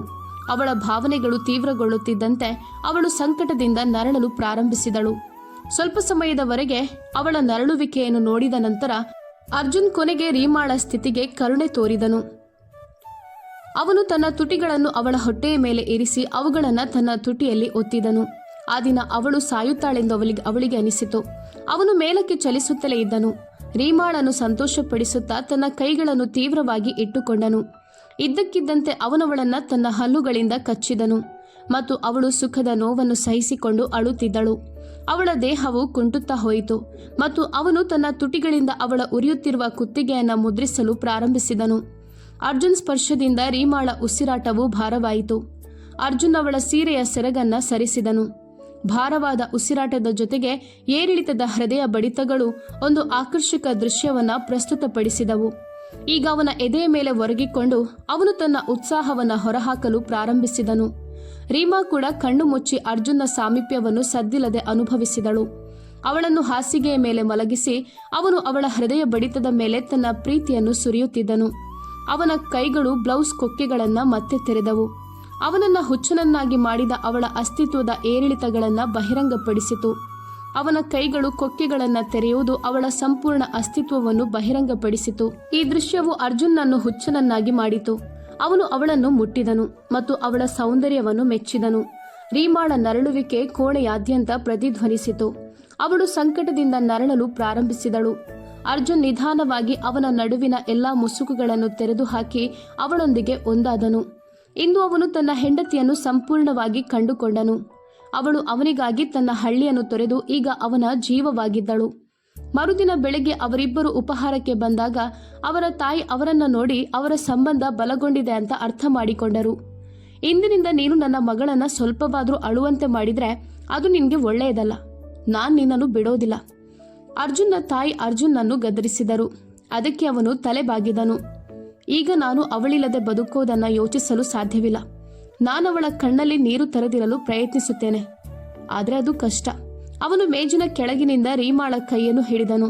ಅವಳ ಭಾವನೆಗಳು ತೀವ್ರಗೊಳ್ಳುತ್ತಿದ್ದಂತೆ ಅವಳು ಸಂಕಟದಿಂದ ನರಳಲು ಪ್ರಾರಂಭಿಸಿದಳು. ಸ್ವಲ್ಪ ಸಮಯದವರೆಗೆ ಅವಳ ನರಳುವಿಕೆಯನ್ನು ನೋಡಿದ ನಂತರ ಅರ್ಜುನ್ ಕೊನೆಗೆ ರೀಮಾಳ ಸ್ಥಿತಿಗೆ ಕರುಣೆ ತೋರಿದನು. ಅವನು ತನ್ನ ತುಟಿಗಳನ್ನು ಅವಳ ಹೊಟ್ಟೆಯ ಮೇಲೆ ಇರಿಸಿ ಅವುಗಳನ್ನು ತನ್ನ ತುಟಿಯಲ್ಲಿ ಒತ್ತಿದನು. ಆ ದಿನ ಅವಳು ಸಾಯುತ್ತಾಳೆಂದು ಅವಳಿಗೆ ಅನಿಸಿತು. ಅವನು ಮೇಲಕ್ಕೆ ಚಲಿಸುತ್ತಲೇ ಇದ್ದನು. ರೀಮಾಳನ್ನು ಸಂತೋಷಪಡಿಸುತ್ತಾ ತನ್ನ ಕೈಗಳನ್ನು ತೀವ್ರವಾಗಿ ಇಟ್ಟುಕೊಂಡನು. ಇದ್ದಕ್ಕಿದ್ದಂತೆ ಅವನವಳನ್ನ ತನ್ನ ಹಲ್ಲುಗಳಿಂದ ಕಚ್ಚಿದನು ಮತ್ತು ಅವಳು ಸುಖದ ನೋವನ್ನು ಸಹಿಸಿಕೊಂಡು ಅಳುತ್ತಿದ್ದಳು. ಅವಳ ದೇಹವು ಕುಂಟುತ್ತಾ ಹೋಯಿತು ಮತ್ತು ಅವನು ತನ್ನ ತುಟಿಗಳಿಂದ ಅವಳ ಉರಿಯುತ್ತಿರುವ ಕುತ್ತಿಗೆಯನ್ನು ಮುದ್ರಿಸಲು ಪ್ರಾರಂಭಿಸಿದನು. ಅರ್ಜುನ್ ಸ್ಪರ್ಶದಿಂದ ರೀಮಾಳ ಉಸಿರಾಟವು ಭಾರವಾಯಿತು. ಅರ್ಜುನ್ ಅವಳ ಸೀರೆಯ ಸೆರಗನ್ನ ಸರಿಸಿದನು. ಭಾರವಾದ ಉಸಿರಾಟದ ಜೊತೆಗೆ ಏರಿಳಿತದ ಹೃದಯ ಬಡಿತಗಳು ಒಂದು ಆಕರ್ಷಕ ದೃಶ್ಯವನ್ನ ಪ್ರಸ್ತುತಪಡಿಸಿದವು. ಈಗ ಅವನ ಎದೆಯ ಮೇಲೆ ಒರಗಿಕೊಂಡು ಅವನು ತನ್ನ ಉತ್ಸಾಹವನ್ನು ಹೊರಹಾಕಲು ಪ್ರಾರಂಭಿಸಿದನು. ರೀಮಾ ಕೂಡ ಕಣ್ಣು ಮುಚ್ಚಿ ಅರ್ಜುನ್ನ ಸಾಮೀಪ್ಯವನ್ನು ಸದ್ದಿಲ್ಲದೆ ಅನುಭವಿಸಿದಳು. ಅವಳನ್ನು ಹಾಸಿಗೆಯ ಮೇಲೆ ಮಲಗಿಸಿ ಅವನು ಅವಳ ಹೃದಯ ಬಡಿತದ ಮೇಲೆ ತನ್ನ ಪ್ರೀತಿಯನ್ನು ಸುರಿಯುತ್ತಿದ್ದನು. ಅವನ ಕೈಗಳು ಬ್ಲೌಸ್ ಕೊಕ್ಕೆಗಳನ್ನು ಮತ್ತೆ ತೆರೆದವು. ಅವನನ್ನ ಹುಚ್ಚನನ್ನಾಗಿ ಮಾಡಿದ ಅವಳ ಅಸ್ತಿತ್ವದ ಏರಿಳಿತಗಳನ್ನು ಬಹಿರಂಗಪಡಿಸಿತು. ಅವನ ಕೈಗಳು ಕೊಕ್ಕೆಗಳನ್ನು ತೆರೆಯುವುದು ಅವಳ ಸಂಪೂರ್ಣ ಅಸ್ತಿತ್ವವನ್ನು ಬಹಿರಂಗಪಡಿಸಿತು. ಈ ದೃಶ್ಯವು ಅರ್ಜುನ್ನನ್ನು ಹುಚ್ಚನನ್ನಾಗಿ ಮಾಡಿತು. ಅವನು ಅವಳನ್ನು ಮುಟ್ಟಿದನು ಮತ್ತು ಅವಳ ಸೌಂದರ್ಯವನ್ನು ಮೆಚ್ಚಿದನು. ರೀಮಾಳ ನರಳುವಿಕೆ ಕೋಣೆಯಾದ್ಯಂತ ಪ್ರತಿಧ್ವನಿಸಿತು. ಅವಳು ಸಂಕಟದಿಂದ ನರಳಲು ಪ್ರಾರಂಭಿಸಿದಳು. ಅರ್ಜುನ್ ನಿಧಾನವಾಗಿ ಅವನ ನಡುವಿನ ಎಲ್ಲಾ ಮುಸುಕುಗಳನ್ನು ತೆರೆದು ಹಾಕಿ ಅವಳೊಂದಿಗೆ ಒಂದಾದನು. ಇಂದು ಅವನು ತನ್ನ ಹೆಂಡತಿಯನ್ನು ಸಂಪೂರ್ಣವಾಗಿ ಕಂಡುಕೊಂಡನು. ಅವಳು ಅವನಿಗಾಗಿ ತನ್ನ ಹಳ್ಳಿಯನ್ನು ತೊರೆದು ಈಗ ಅವನ ಜೀವವಾಗಿದ್ದಳು. ಮರುದಿನ ಬೆಳಗ್ಗೆ ಅವರಿಬ್ಬರು ಉಪಹಾರಕ್ಕೆ ಬಂದಾಗ ಅವರ ತಾಯಿ ಅವರನ್ನು ನೋಡಿ ಅವರ ಸಂಬಂಧ ಬಲಗೊಂಡಿದೆ ಅಂತ ಅರ್ಥ ಮಾಡಿಕೊಂಡರು. ಇಂದಿನಿಂದ ನೀನು ನನ್ನ ಮಗಳನ್ನ ಸ್ವಲ್ಪವಾದರೂ ಅಳುವಂತೆ ಮಾಡಿದ್ರೆ ಅದು ನಿನ್ಗೆ ಒಳ್ಳೆಯದಲ್ಲ. ನಾನ್ ನಿನ್ನನ್ನು ಬಿಡೋದಿಲ್ಲ. ಅರ್ಜುನ್ನ ತಾಯಿ ಅರ್ಜುನ್ನನ್ನು ಗದರಿಸಿದರು. ಅದಕ್ಕೆ ಅವನು ತಲೆ ಬಾಗಿದನು. ಈಗ ನಾನು ಅವಳಿಲ್ಲದೆ ಬದುಕೋದನ್ನ ಯೋಚಿಸಲು ಸಾಧ್ಯವಿಲ್ಲ. ನಾನವಳ ಕಣ್ಣಲ್ಲಿ ನೀರು ತರದಿರಲು ಪ್ರಯತ್ನಿಸುತ್ತೇನೆ, ಆದರೆ ಅದು ಕಷ್ಟ. ಅವನು ಮೇಜಿನ ಕೆಳಗಿನಿಂದ ರೀಮಾಳ ಕೈಯನ್ನು ಹಿಡಿದನು.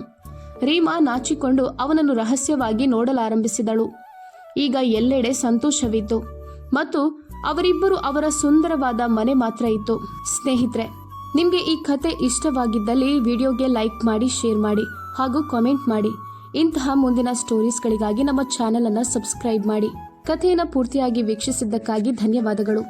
ರೀಮಾ ನಾಚಿಕೊಂಡು ಅವನನ್ನು ರಹಸ್ಯವಾಗಿ ನೋಡಲಾರಂಭಿಸಿದಳು. ಈಗ ಎಲ್ಲೆಡೆ ಸಂತೋಷವಿತ್ತು ಮತ್ತು ಅವರಿಬ್ಬರು ಅವರ ಸುಂದರವಾದ ಮನೆ ಮಾತ್ರ ಇತ್ತು. ಸ್ನೇಹಿತರೆ, ನಿಮಗೆ ಈ ಕತೆ ಇಷ್ಟವಾಗಿದ್ದಲ್ಲಿ ವಿಡಿಯೋಗೆ ಲೈಕ್ ಮಾಡಿ, ಶೇರ್ ಮಾಡಿ ಹಾಗೂ ಕಾಮೆಂಟ್ ಮಾಡಿ. ಇಂತಹ ಮುಂದಿನ ಸ್ಟೋರೀಸ್ಗಳಿಗಾಗಿ ನಮ್ಮ ಚಾನೆಲ್ ಅನ್ನು ಸಬ್ಸ್ಕ್ರೈಬ್ ಮಾಡಿ. ಕಥೆಯನ್ನು ಪೂರ್ತಿಯಾಗಿ ವೀಕ್ಷಿಸಿದ್ದಕ್ಕಾಗಿ ಧನ್ಯವಾದಗಳು.